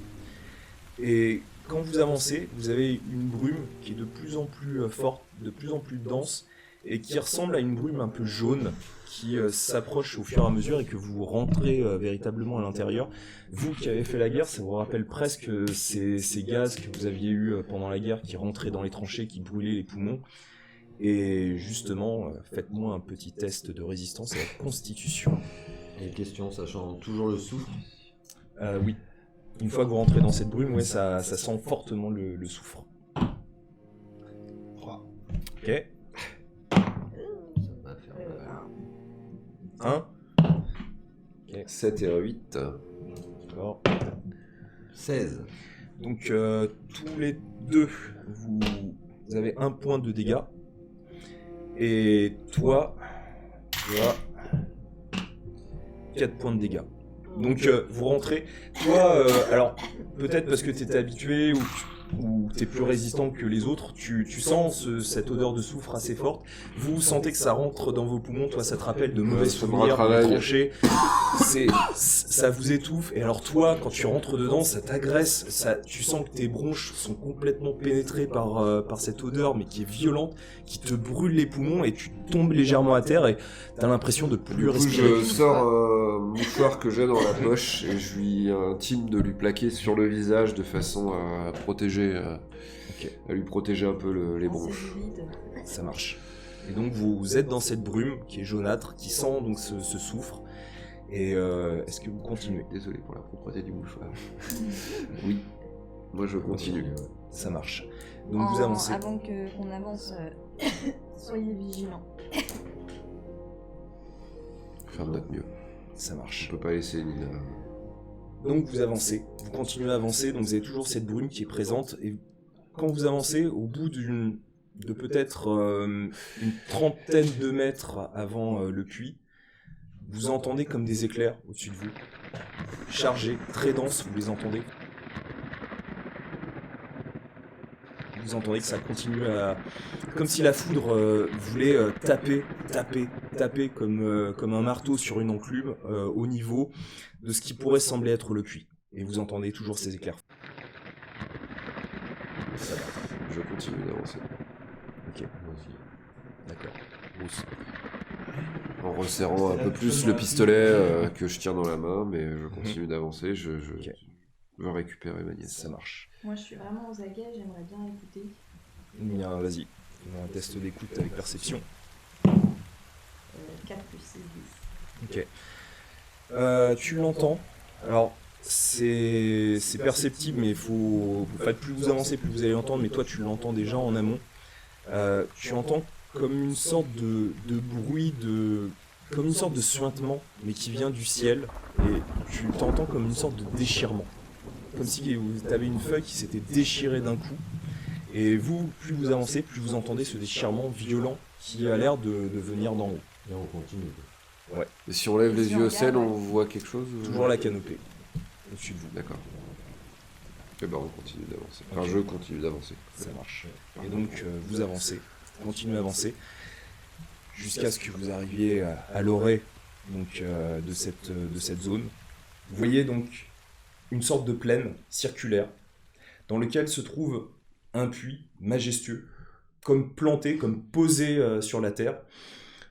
Et quand vous avancez, vous avez une brume qui est de plus en plus forte, de plus en plus dense, et qui ressemble à une brume un peu jaune qui s'approche au fur et à mesure et que vous rentrez véritablement à l'intérieur. Vous qui avez fait la guerre, ça vous rappelle presque ces gaz que vous aviez eu pendant la guerre qui rentraient dans les tranchées, qui brûlaient les poumons. Et justement, faites-moi un petit test de résistance à la constitution. Et question, sachant toujours le soufre. Oui. Une fois que vous rentrez dans cette brume, ouais, ça sent fortement le soufre. 3. Ok. Ça va faire mal. 1. 7 et 8. D'accord. 16. Donc tous les deux, vous avez 1 point de dégâts. Et toi, tu as 4 points de dégâts. Donc vous rentrez. Toi, alors peut-être parce que tu étais habitué ou tu es plus résistant que les autres, tu sens cette odeur de soufre assez forte. Vous sentez que ça rentre dans vos poumons. Toi, ça te rappelle de mauvais Ça me souvenirs, de retravaille. tranchées. Ça vous étouffe. Et alors toi, quand tu rentres dedans, ça t'agresse. Tu sens que tes bronches sont complètement pénétrées par cette odeur, mais qui est violente, qui te brûle les poumons et tu tombes légèrement à terre et t'as l'impression de plus Du coup, respirer. je sors un mouchoir que j'ai dans la poche et je lui intime de lui plaquer sur le visage de façon à protéger, à lui protéger un peu les Ah, c'est bronches. du vide. Ça marche. Et donc vous êtes dans cette brume qui est jaunâtre, qui sent donc ce soufre. Et est-ce que vous continuez? Désolé pour la propreté du mouchoir. Oui, moi je continue. Ça marche. Donc vous avancez. Avant qu'on avance, soyez vigilants. Faire de notre mieux. Ça marche. On peut pas laisser Nina. Donc vous avancez, vous continuez à avancer, donc vous avez toujours cette brume qui est présente, et quand vous avancez, au bout de peut-être une trentaine de mètres avant le puits, vous entendez comme des éclairs au-dessus de vous, chargés, très denses, vous les entendez. Vous entendez que ça continue à... Comme si la foudre voulait taper comme un marteau sur une enclume au niveau de ce qui pourrait sembler être le puits. Et vous entendez toujours ces éclairs. Ça va. Je continue d'avancer. Ok, Moi aussi. d'accord. Bruce. En resserrant un peu plus le pistolet que je tiens dans la main, mais je continue d'avancer. Je Ok. veux récupérer ma nièce. Ça marche. Moi, je suis vraiment aux aguets, j'aimerais bien écouter. Bien, vas-y. On a un test d'écoute avec perception. 4 plus 6, 10. Ok. Tu l'entends. Alors, c'est perceptible, mais faut... En fait, plus vous avancez, plus vous allez l'entendre, mais toi, tu l'entends déjà en amont. Tu entends comme une sorte de bruit, comme une sorte de suintement, mais qui vient du ciel, et tu t'entends comme une sorte de déchirement. comme si vous avez une feuille qui s'était déchirée d'un coup. Et vous, plus vous avancez, plus vous entendez ce déchirement violent qui a l'air de venir d'en haut. Et on continue. Et si on lève Et les si yeux on au ciel, regarde, on voit quelque chose Toujours la canopée, au-dessus de vous. D'accord. Et ben on continue d'avancer. Enfin, Ok. je continue d'avancer. Ça marche. Et donc, vous avancez, continuez à avancer, jusqu'à ce que vous arriviez à l'orée donc, de cette zone. Vous voyez donc une sorte de plaine circulaire, dans lequel se trouve un puits majestueux, comme planté, comme posé sur la terre,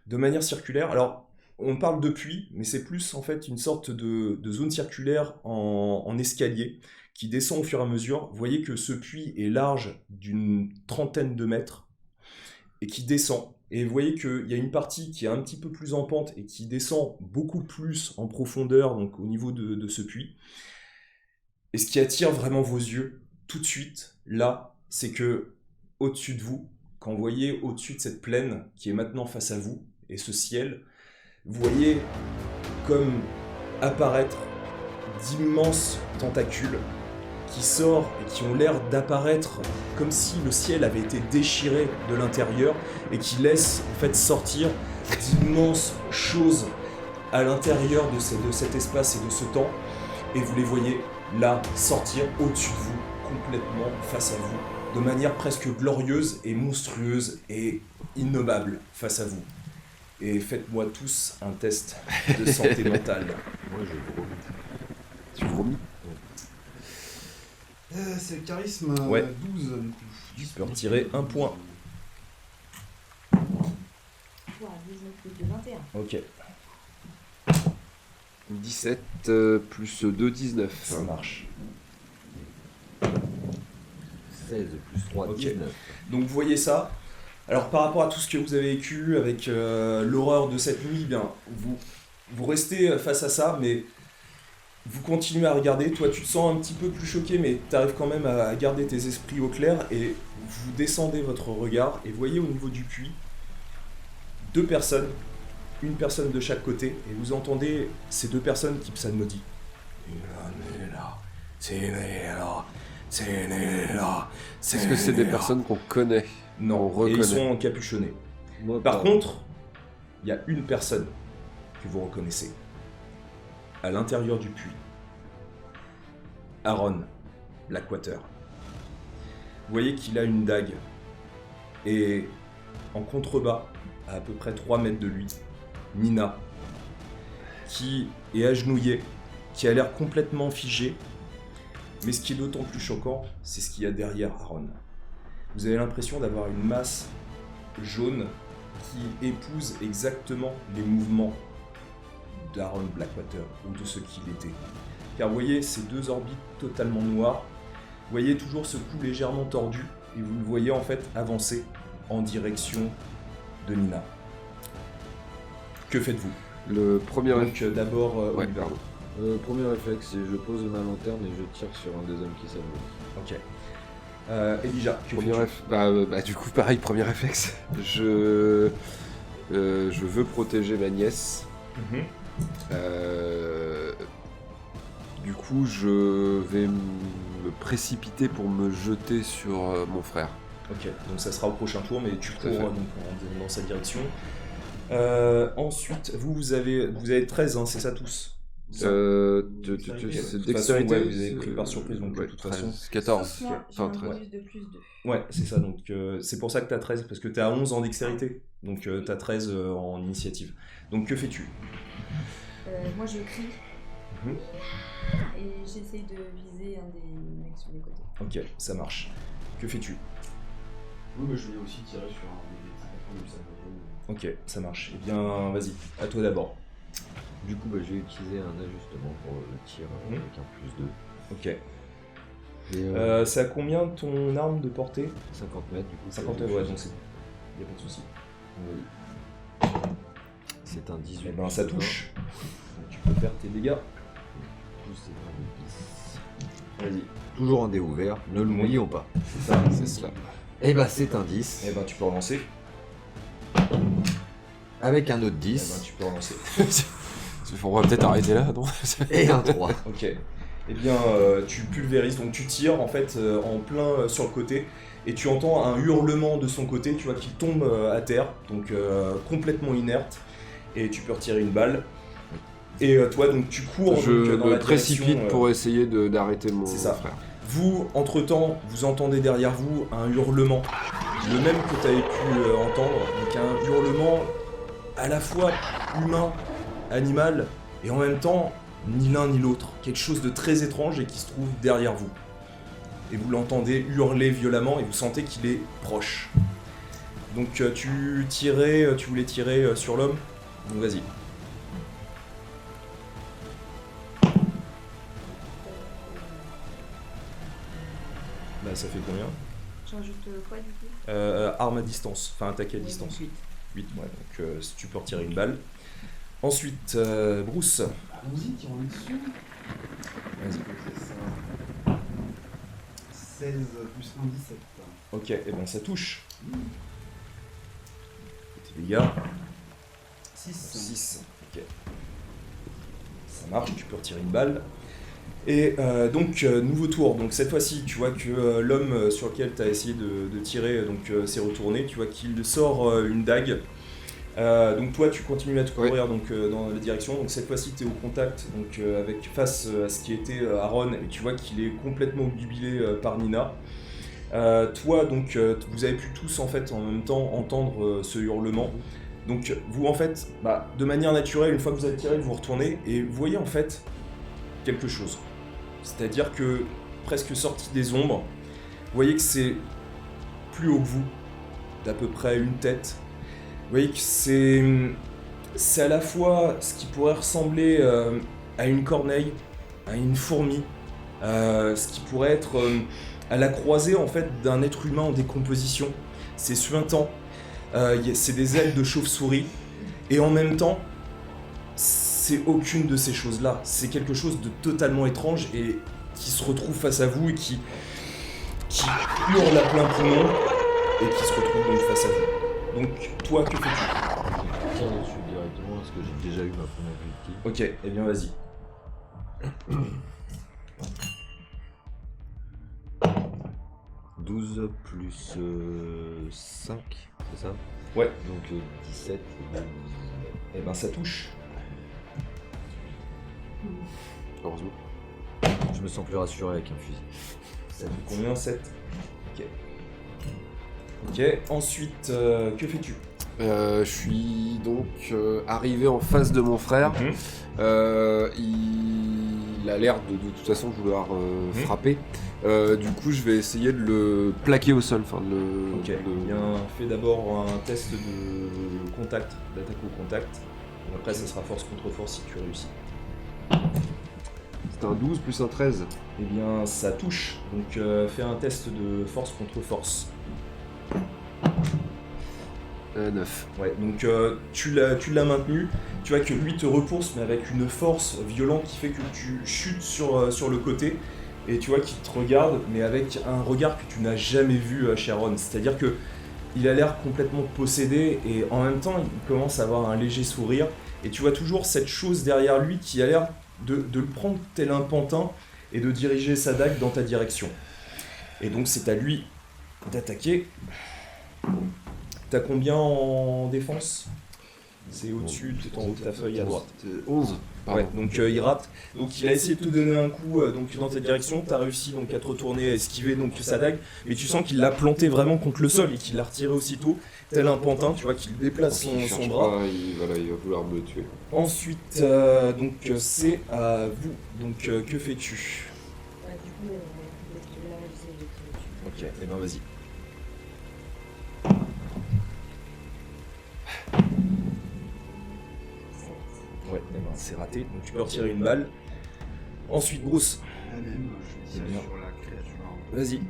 de manière circulaire. Alors, on parle de puits, mais c'est plus en fait une sorte de zone circulaire en escalier, qui descend au fur et à mesure. Vous voyez que ce puits est large d'une 30aine de mètres, et qui descend. Et vous voyez qu'il y a une partie qui est un petit peu plus en pente, et qui descend beaucoup plus en profondeur, donc au niveau de ce puits. Et ce qui attire vraiment vos yeux, tout de suite, là, c'est que au-dessus de vous, quand vous voyez au-dessus de cette plaine qui est maintenant face à vous, et ce ciel, vous voyez comme apparaître d'immenses tentacules qui sortent et qui ont l'air d'apparaître comme si le ciel avait été déchiré de l'intérieur et qui laissent en fait sortir d'immenses choses à l'intérieur de cet espace et de ce temps, et vous les voyez là sortir au-dessus de vous, complètement face à vous, de manière presque glorieuse et monstrueuse et innommable face à vous. Et faites-moi tous un test de santé mentale. Moi, je vomis. Tu vomis? C'est le charisme Ouais. 12 du coup. Tu peux retirer un point. Ouah, 19 plus de 21. Ok, 17 plus 2, 19. ça marche. 16 plus 3, Ok. 19. Donc vous voyez ça. Alors par rapport à tout ce que vous avez vécu avec l'horreur de cette nuit, eh bien vous restez face à ça, mais vous continuez à regarder. Toi tu te sens un petit peu plus choqué, mais tu arrives quand même à garder tes esprits au clair, et vous descendez votre regard et vous voyez au niveau du puits deux personnes, une personne de chaque côté, et vous entendez ces deux personnes qui psalmodient. Est-ce que c'est des personnes qu'on connaît? Non, On et ils reconnaît. sont encapuchonnés. Moi, Par contre, il y a une personne que vous reconnaissez à l'intérieur du puits. Aaron Blackwater. Vous voyez qu'il a une dague, et en contrebas, à peu près 3 mètres de lui, Nina, qui est agenouillée, qui a l'air complètement figée. Mais ce qui est d'autant plus choquant, c'est ce qu'il y a derrière Aaron. Vous avez l'impression d'avoir une masse jaune qui épouse exactement les mouvements d'Aaron Blackwater, ou de ce qu'il était. Car vous voyez ces deux orbites totalement noires, vous voyez toujours ce cou légèrement tordu, et vous le voyez en fait avancer en direction de Nina. Que faites-vous? Le premier Donc d'abord Ouais, Oliver. pardon. Premier réflexe, c'est je pose ma lanterne et je tire sur un des hommes qui s'amuse. Ok. Elijah, que Premier fais-tu? bah, du coup, pareil, premier réflexe. Je veux protéger ma nièce. Mhm. Du coup, je vais me précipiter pour me jeter sur mon frère. Ok, donc ça sera au prochain tour, mais tu Tout à cours fait. donc, dans sa direction. Ensuite, vous avez 13, hein, c'est ça tous? C'est De toute façon, dextérité. ouais, vous avez pris par surprise, donc de toute façon. 14. Moi, j'ai Enfin, un 13. bonus de plus 2. Ouais, c'est ça, donc c'est pour ça que t'as 13, parce que t'as 11 en dextérité, donc t'as 13 en initiative. Donc que fais-tu? Moi, je crie Mhm. et j'essaye de viser un des mecs sur les côtés. Ok, ça marche. Que fais-tu? Oui, mais je voulais aussi tirer sur un des attaquants du sabre. Ok, ça marche. Eh bien, vas-y, à toi d'abord. Du coup, bah, j'ai utilisé un ajustement pour le tir avec un plus 2. Ok. Et C'est à combien ton arme de portée? 50 mètres, du coup. 59, ouais, donc c'est... Y a pas de souci. Oui. C'est un 18. Eh ben, ça touche. Donc, tu peux faire tes dégâts. Du coup, c'est un 10. Vas-y. Toujours un dé ouvert, ne le mouillons pas. C'est ça. C'est cela. Et bah, c'est un 10. Eh ben, tu peux relancer. Avec un autre Eh ben, 10. tu peux relancer. On va peut-être arrêter là, non? Et un 3. Ok. eh bien, tu pulvérises, donc tu tires en fait en plein sur le côté, et tu entends un hurlement de son côté, tu vois, qu'il tombe à terre, donc complètement inerte, et tu peux retirer une balle. Et toi, donc tu cours Je donc, dans me la précipite direction, pour essayer d'arrêter mon c'est ça. frère. Vous, entre-temps, vous entendez derrière vous un hurlement, le même que tu avais pu entendre, donc un hurlement à la fois humain, animal, et en même temps, ni l'un ni l'autre. Quelque chose de très étrange et qui se trouve derrière vous. Et vous l'entendez hurler violemment et vous sentez qu'il est proche. Donc tu voulais tirer sur l'homme, donc vas-y. Bah ça fait combien? J'ajoute quoi du coup? Arme à distance, enfin attaque à distance. 8. 8, ouais, donc tu peux retirer une balle. Ensuite, Bruce. Allons-y, tirons dessus. Vas-y. C'est ça. 16 plus 1, 17. Ok, et ben ça touche. Tes dégâts. 6. 6. Ok. Ça marche, tu peux retirer une balle. Et donc, nouveau tour. Donc cette fois-ci, tu vois que l'homme sur lequel tu as essayé de tirer s'est retourné. Tu vois qu'il sort une dague. Donc toi, tu continues à te courir donc, dans la direction. Donc cette fois-ci, tu es au contact donc, face à ce qui était Aaron. Et tu vois qu'il est complètement obnubilé par Nina. Toi, donc, vous avez pu tous en fait en même temps entendre ce hurlement. Donc vous en fait, de manière naturelle, une fois que vous avez tiré, vous retournez et vous voyez en fait quelque chose. C'est-à-dire que presque sorti des ombres, vous voyez que c'est plus haut que vous, d'à peu près une tête. Vous voyez que c'est à la fois ce qui pourrait ressembler à une corneille, à une fourmi, ce qui pourrait être à la croisée en fait d'un être humain en décomposition. C'est suintant, c'est des ailes de chauve-souris, et en même temps, c'est aucune de ces choses-là. C'est quelque chose de totalement étrange et qui se retrouve face à vous et qui hurle à plein poumon et qui se retrouve donc face à vous. Donc, toi, que fais-tu? Je tire dessus directement parce que j'ai déjà eu ma première victime. Ok, eh bien vas-y. 12 plus 5, c'est ça? Ouais. Donc 17. Eh ben ça touche. Heureusement. Je me sens plus rassuré avec un fusil. Ça fait combien? 7. Ok. Ok, ensuite, que fais-tu? Je suis donc arrivé en face de mon frère. Il a l'air de toute façon vouloir frapper. Du coup, je vais essayer de le plaquer au sol. Enfin, Ok, bien, fais d'abord un test de contact, d'attaque au contact. Après, ça sera force contre force si tu réussis. C'est un 12 plus un 13. Eh bien, ça touche. Donc, fais un test de force contre force. 9. Ouais, donc tu l'as maintenu. Tu vois que lui te repousse, mais avec une force violente qui fait que tu chutes sur le côté. Et tu vois qu'il te regarde, mais avec un regard que tu n'as jamais vu chez Aaron. C'est-à-dire que il a l'air complètement possédé et en même temps, il commence à avoir un léger sourire. Et tu vois toujours cette chose derrière lui qui a l'air de le prendre tel un pantin et de diriger sa dague dans ta direction. Et donc c'est à lui d'attaquer. T'as combien en défense? C'est au-dessus, tout en haut de ta feuille à droite. 11. Ouais, donc il rate. Donc il a essayé de te donner un coup donc dans ta direction, t'as réussi donc à te retourner, à esquiver donc sa dague, mais tu sens qu'il l'a planté vraiment contre le sol et qu'il l'a retiré aussitôt, tel un pantin, tu vois qu'il déplace son bras. Il va vouloir me tuer. Ensuite, donc c'est à vous. Donc que fais-tu? Du coup, là, j'essaie de tirer dessus. Ok, et ben vas-y. Ouais, eh ben, c'est raté, donc tu peux retirer une balle. Ensuite, Bruce, La même, je tire bien. sur la créature. vas-y.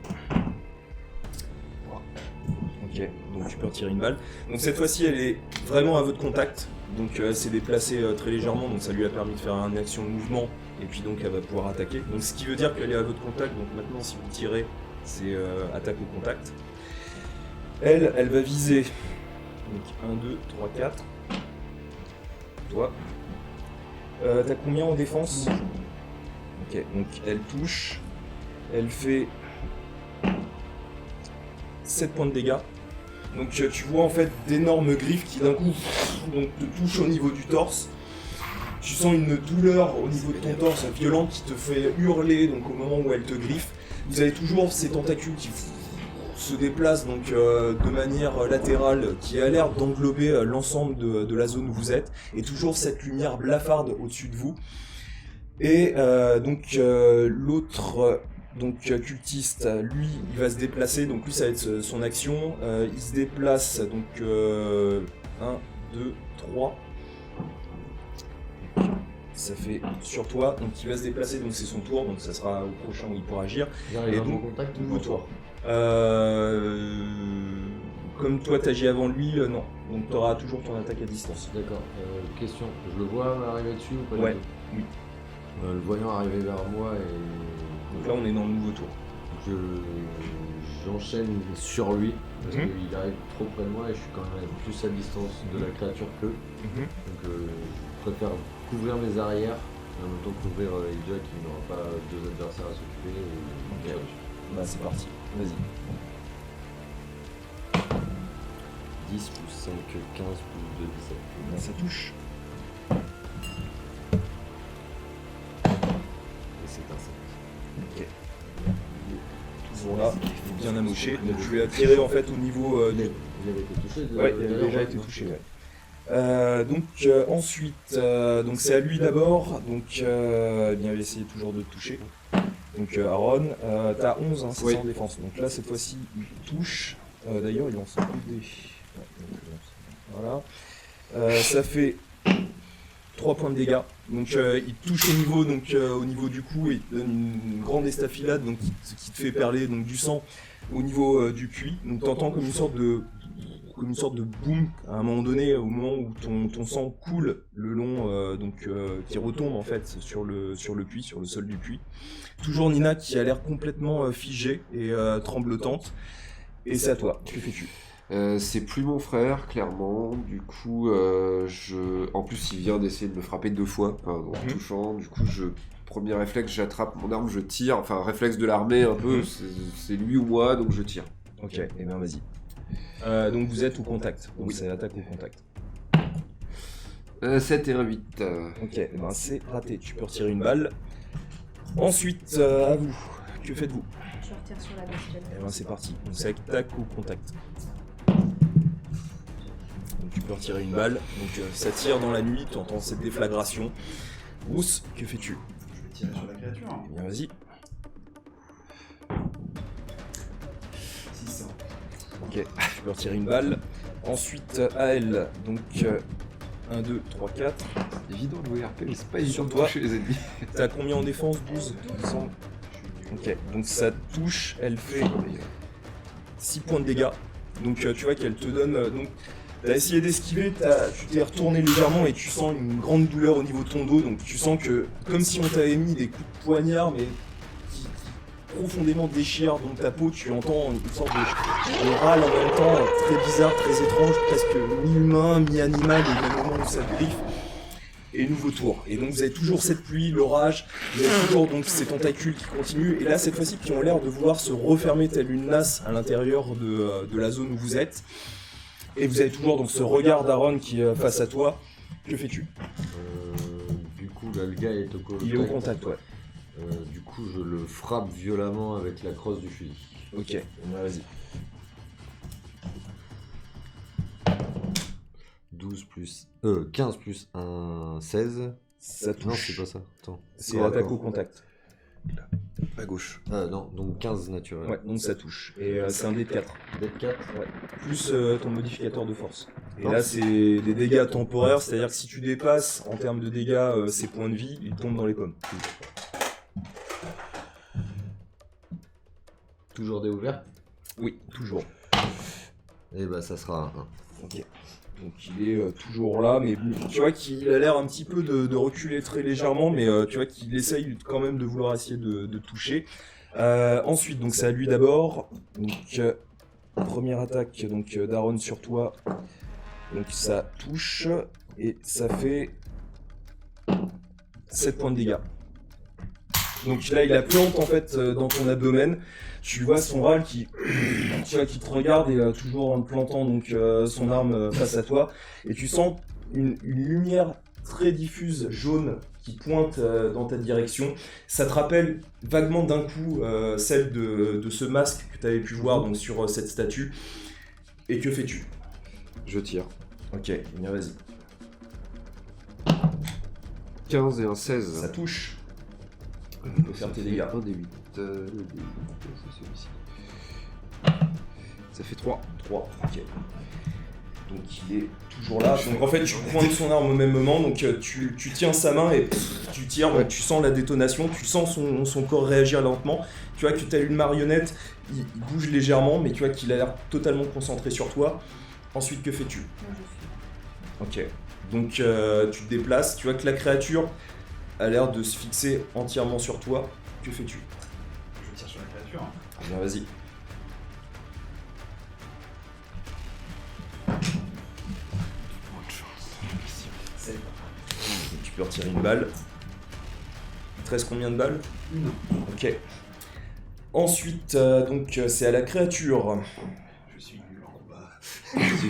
Ok, donc tu peux retirer une balle. Donc cette fois-ci, elle est vraiment à votre contact. Donc elle s'est déplacée très légèrement, donc ça lui a permis de faire une action de mouvement. Et puis donc elle va pouvoir attaquer. Donc ce qui veut dire qu'elle est à votre contact. Donc maintenant, si vous tirez, c'est attaque au contact. Elle va viser. Donc 1, 2, 3, 4. Toi. T'as combien en défense? Ok, donc elle touche. Elle fait 7 points de dégâts. Donc tu vois en fait d'énormes griffes qui d'un coup donc, te touchent au niveau du torse. Tu sens une douleur au niveau de ton torse violente qui te fait hurler donc au moment où elle te griffe. Vous avez toujours ces tentacules qui se déplacent donc de manière latérale, qui a l'air d'englober l'ensemble de la zone où vous êtes, et toujours cette lumière blafarde au-dessus de vous. Et donc l'autre cultiste, lui, il va se déplacer, donc lui ça va être son action. Il se déplace donc 1, 2, 3. Ça fait sur toi, donc il va se déplacer, donc c'est son tour, donc ça sera au prochain où il pourra agir. Et donc, contact, nouveau tour. Comme toi t'agis avant lui, non. Donc tu auras toujours ton attaque à distance. D'accord. Question, je le vois arriver dessus ou pas Ouais, du tout? oui. Le voyant arriver vers moi et... Donc là on est dans le nouveau tour. J'enchaîne sur lui parce Mhm. qu'il arrive trop près de moi et je suis quand même plus à distance de la créature qu'eux. Donc je préfère couvrir mes arrières et en même temps couvrir Ija qui n'aura pas deux adversaires à s'occuper. Ok. Bah c'est parti, vas-y. 10 plus 5, 15 plus 2, 17. Bah, ça touche. Et c'est un 7. Ok. Toujours là, bien amoché. Donc tu lui as tiré en fait au niveau du... Il avait été touché Ouais, il avait déjà été touché, ouais. Ensuite, donc c'est à lui d'abord, donc eh bien, il va essayer toujours de te toucher. Donc Aaron, t'as 11, hein, c'est Oui. ça en défense. Donc là cette fois-ci il touche. D'ailleurs il lance un coup de dés. Ouais, donc, voilà. Ça fait 3 points de dégâts. Donc il touche au niveau du cou et il te donne une grande estafilade donc, qui te fait perler donc, du sang au niveau du puits. Donc t'entends comme une sorte de boom à un moment donné, au moment où ton sang coule le long, qui retombe en fait sur le puits, sur le sol du puits. Toujours Nina qui a l'air complètement figée et tremblotante. Et c'est à toi, que fais-tu? C'est plus mon frère, clairement. Du coup, en plus, il vient d'essayer de me frapper 2 fois, enfin, en Mhm. touchant. Du coup, premier réflexe, j'attrape mon arme, je tire. Enfin, réflexe de l'armée, un peu. Mhm. C'est lui ou moi, donc je tire. Ok, et bien vas-y. Donc vous êtes au contact, donc Oui. c'est l'attaque au contact. 7 et un 8. Ok, et ben c'est raté, tu peux retirer une balle. Ensuite, à vous, que faites-vous? Je retire sur la bestiole. Et ben c'est parti, donc c'est attaque au contact. Donc tu peux retirer une balle, donc ça tire dans la nuit, tu entends cette déflagration. Bruce, que fais-tu? Je vais tirer sur la créature. Eh bien vas-y. 600. Ok, tu peux retirer une balle. Ensuite, à elle, donc 1, 2, 3, 4. C'est évident le ORP, mais c'est pas Sur évident de toi. toucher les ennemis. T'as combien en défense? 12 il me semble. Ok, donc ça touche, elle fait 6 points de dégâts. Donc tu vois qu'elle te donne... donc t'as essayé d'esquiver, tu t'es retourné légèrement et tu sens une grande douleur au niveau de ton dos. Donc tu sens que, comme si on t'avait mis des coups de poignard, mais qui profondément déchirent donc ta peau, tu entends une sorte de râle en même temps, très bizarre, très étrange, presque mi-humain, mi-animal, au même moment où ça te griffe. Et nouveau tour. Et donc vous avez toujours cette pluie, l'orage, vous avez toujours donc ces tentacules qui continuent, et là cette fois-ci qui ont l'air de vouloir se refermer telle une nasse à l'intérieur de la zone où vous êtes. Et vous avez toujours donc ce regard d'Aaron qui est face à toi. Que fais-tu? Du coup, là, le gars est au contact. Il est au contact, ouais. Du coup, je le frappe violemment avec la crosse du fusil. Ok, vas-y. 15 plus 1, 16. Ça touche. Non, c'est pas ça. Attends. C'est l'attaque au contact. À gauche. Non, donc 15 naturel. Ouais, donc ça touche. Et c'est un dé de 4. Dead 4. Ouais. Plus ton modificateur de force. Et Non. là, c'est des dégâts temporaires, c'est-à-dire que si tu dépasses en termes de dégâts ces points de vie, ils tombent dans les pommes. Toujours des ouverts. Oui, toujours. Et bah, ça sera un 1. Ok. Donc il est toujours là, mais tu vois qu'il a l'air un petit peu de reculer très légèrement, mais tu vois qu'il essaye quand même de vouloir essayer de toucher. Ensuite, donc c'est à lui d'abord. Donc première attaque donc d'Aaron sur toi. Donc ça touche et ça fait 7 points de dégâts. Donc là, il a plante en fait dans ton abdomen. Tu vois son râle qui te regarde et toujours en plantant donc son arme face à toi. Et tu sens une lumière très diffuse jaune qui pointe dans ta direction. Ça te rappelle vaguement d'un coup celle de ce masque que tu avais pu voir donc, sur cette statue. Et que fais-tu? Je tire. Ok, bien vas-y. 15 et un 16. Ça touche. Tu peux faire tes dégâts. Un des 8. Le D8, c'est celui-ci. Ça fait 3. 3, ok. Donc il est toujours là. Donc en fait tu pointes son arme au même moment, donc tu tiens sa main et tu tires, donc tu sens la détonation, tu sens son corps réagir lentement. Tu vois que tu as une marionnette, il bouge légèrement, mais tu vois qu'il a l'air totalement concentré sur toi. Ensuite que fais-tu? Ok. Donc tu te déplaces, tu vois que la créature a l'air de se fixer entièrement sur toi. Que fais-tu? Je tire sur la créature. Bien vas-y. Donc, tu peux retirer une balle. Il te reste combien de balles? Non. Ok. Ensuite, donc c'est à la créature. Je suis nul en combat.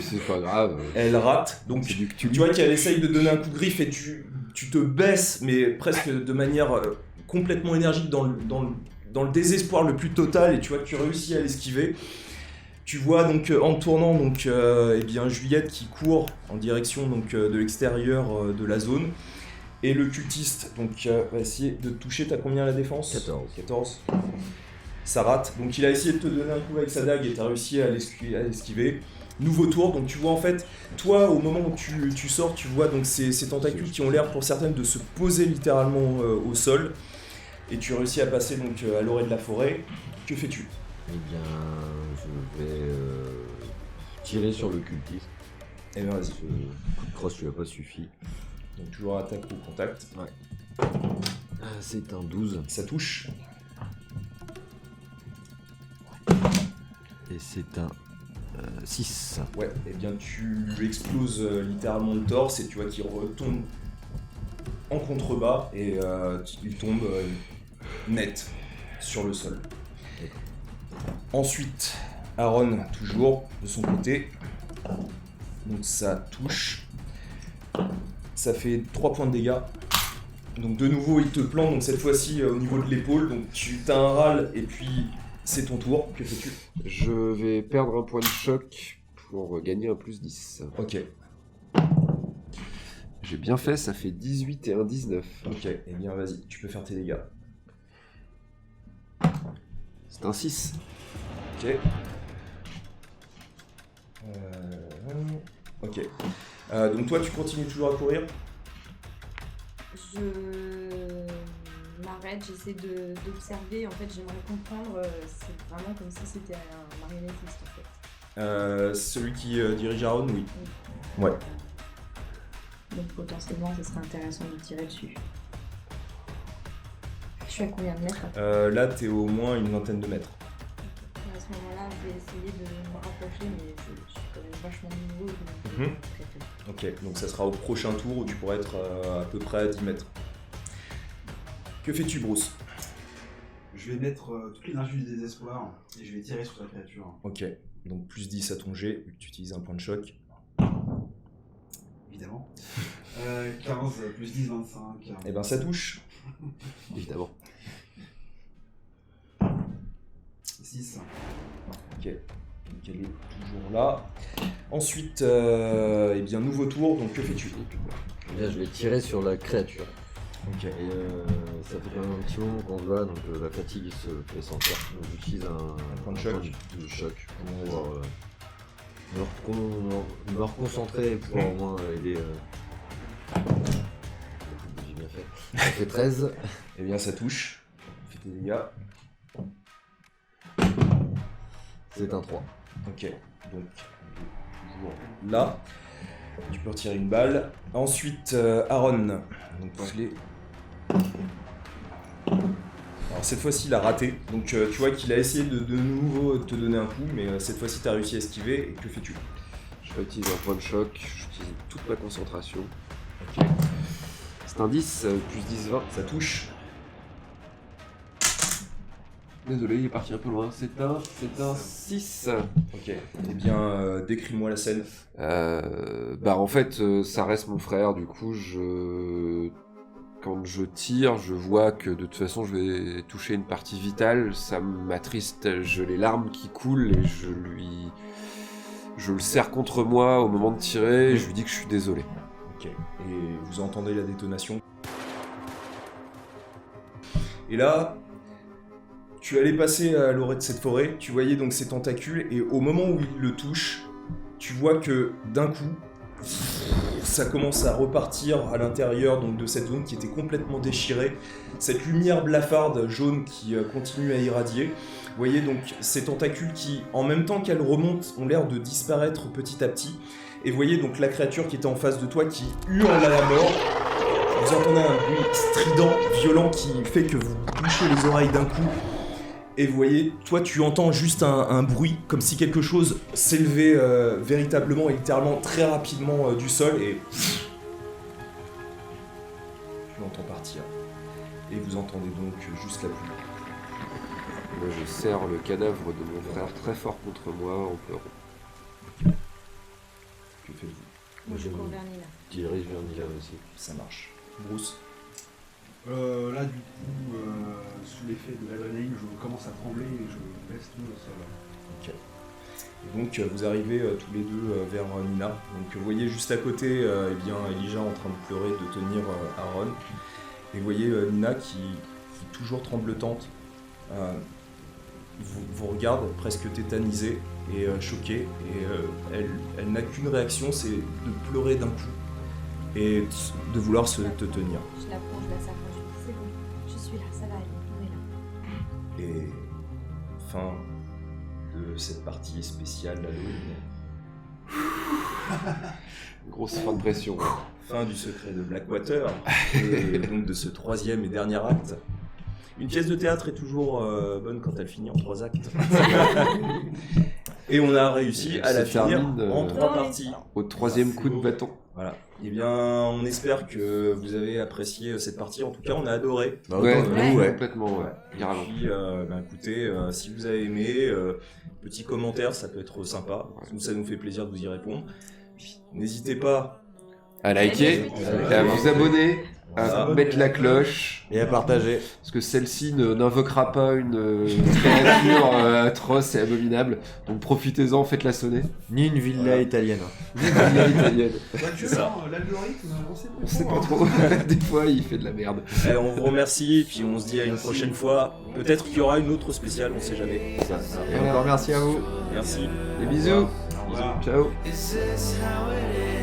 C'est pas grave. Elle rate. Donc C'est du tu vois qu'elle essaye de donner un coup de griffe et tu te baisses, mais presque de manière complètement énergique dans le désespoir le plus total, et tu vois que tu réussis à l'esquiver. Tu vois donc en te tournant donc eh bien Juliette qui court en direction donc de l'extérieur de la zone, et le cultiste donc va essayer de te toucher. T'as combien à la défense? 14. Ça rate. Donc il a essayé de te donner un coup avec sa dague et t'as réussi à l'esquiver. Nouveau tour, donc tu vois en fait, toi au moment où tu sors, tu vois donc ces tentacules qui ont l'air pour certaines de se poser littéralement au sol, et tu réussis à passer donc à l'orée de la forêt. Que fais-tu? Eh bien, je vais tirer sur le cultiste. Eh bien vas-y. Ce coup de crosse lui a pas suffi. Donc toujours attaque au contact. C'est un 12. Ça touche. Et c'est un 6. Ouais, eh bien tu exploses littéralement le torse, et tu vois qu'il retombe en contrebas, et il tombe net sur le sol. Ensuite, Aaron, toujours de son côté. Donc ça touche. Ça fait 3 points de dégâts. Donc de nouveau il te plante, donc cette fois-ci au niveau de l'épaule. Donc tu as un râle et puis c'est ton tour. Que fais-tu? Je vais perdre un point de choc pour gagner un plus 10. Ok, J'ai bien fait, ça fait 18 et un 19. ok, et bien vas-y, tu peux faire tes dégâts. C'est un 6. Ok. Ok. Donc toi tu continues toujours à courir. Je m'arrête, j'essaie d'observer. En fait, j'aimerais comprendre. C'est vraiment comme si c'était un marionnettiste en fait. Celui qui dirige Aaron, oui. Ouais. Donc potentiellement, ce serait intéressant de tirer dessus. Je suis à combien de mètres? Là t'es au moins une vingtaine de mètres. À ce moment-là, je vais essayer de me rapprocher, mais je suis quand même vachement nouveau. Donc Mhm. très peu. Ok, donc ça sera au prochain tour où tu pourras être à peu près à 10 mètres. Que fais-tu, Bruce? Je vais mettre toute l'énergie du désespoir et je vais tirer sur la créature. Ok, donc plus 10 à ton jet, vu que tu utilises un point de choc. Évidemment. 15 plus 10, 25. Et ben ça touche. Évidemment. 6. Ok, donc elle est toujours là. Ensuite, eh bien nouveau tour, donc que fais-tu? Là, je vais tirer sur la créature. Ok. Et ça fait quand même un petit moment qu'on se bat, donc la fatigue se fait sentir. Donc j'utilise un point de choc. de choc Vas-y. pour me reconcentrer et pouvoir au moins aider. J'ai bien fait. Ça fait 13. Eh bien ça touche. Fais tes dégâts. C'est un 3. Ok, donc toujours là. Tu peux retirer une balle. Ensuite, Aaron. Donc alors cette fois-ci, il a raté. Donc tu vois qu'il a essayé de nouveau te donner un coup, mais cette fois-ci, tu as réussi à esquiver. Et que fais-tu? Je vais utiliser un point de choc, j'utilise toute ma concentration. Ok, C'est un 10, plus 10, 20. ça touche. Désolé, il est parti un peu loin. C'est un 6. Ok. Eh bien, décris-moi la scène. En fait, ça reste mon frère. Du coup, quand je tire, je vois que de toute façon, je vais toucher une partie vitale. Ça m'attriste. J'ai les larmes qui coulent et je le serre contre moi au moment de tirer. Et je lui dis que je suis désolé. Ok. Et vous entendez la détonation. Et là, tu allais passer à l'orée de cette forêt, tu voyais donc ces tentacules, et au moment où il le touche, tu vois que d'un coup, ça commence à repartir à l'intérieur donc, de cette zone qui était complètement déchirée. Cette lumière blafarde jaune qui continue à irradier. Vous voyez donc ces tentacules qui, en même temps qu'elles remontent, ont l'air de disparaître petit à petit. Et vous voyez donc la créature qui était en face de toi qui hurle à la mort. Vous entendez un bruit strident, violent, qui fait que vous bouchez les oreilles d'un coup. Et vous voyez, toi tu entends juste un bruit, comme si quelque chose s'élevait véritablement et littéralement très rapidement du sol, et tu l'entends partir. Et vous entendez donc juste la pluie. Moi, je serre le cadavre de mon frère très fort contre moi en pleurant. Que faites-vous? Moi, je cours vers Nina. Je dirige vers Nina aussi. Ça marche. Bruce? Là, du coup, sous l'effet de l'adrénaline, je commence à trembler et je baisse tout au sol. Ok. Et donc vous arrivez tous les deux vers Nina. Donc vous voyez juste à côté Elijah en train de pleurer, de tenir Aaron. Et vous voyez Nina qui toujours tremblotante, vous regarde presque tétanisée et choquée. Et elle n'a qu'une réaction, c'est de pleurer d'un coup et de vouloir te tenir. Je la prends, je la serre, je lui dis c'est bon, je suis là, ça va aller, on est là. Et fin de cette partie spéciale d'Halloween. Grosse fin de pression. Fin du secret de Blackwater, et donc de ce troisième et dernier acte. Une pièce de théâtre est toujours bonne quand elle finit en 3 actes. Et on a réussi à la finir en 3 parties. Au 3e coup de bâton. Voilà. Eh bien, on espère que vous avez apprécié cette partie. En tout cas, on a adoré. Ouais, ouais. complètement, ouais. Carrément. Puis, écoutez, si vous avez aimé, petit commentaire, ça peut être sympa. Nous, ça nous fait plaisir de vous y répondre. Puis, n'hésitez pas À liker, à vous abonner, à Voilà. mettre la cloche. Et à partager. Parce que celle-ci n'invoquera pas une créature atroce et abominable. Donc profitez-en, faites-la sonner. Ni une villa italienne. Italienne. C'est ça. L'algorithme, On sait pas trop. Des fois, il fait de la merde. On vous remercie, puis on se dit à une prochaine fois. Peut-être qu'il y aura une autre spéciale, on sait jamais. Et encore merci à vous. Merci. Des bisous. Au revoir. Ciao. Is this how it is?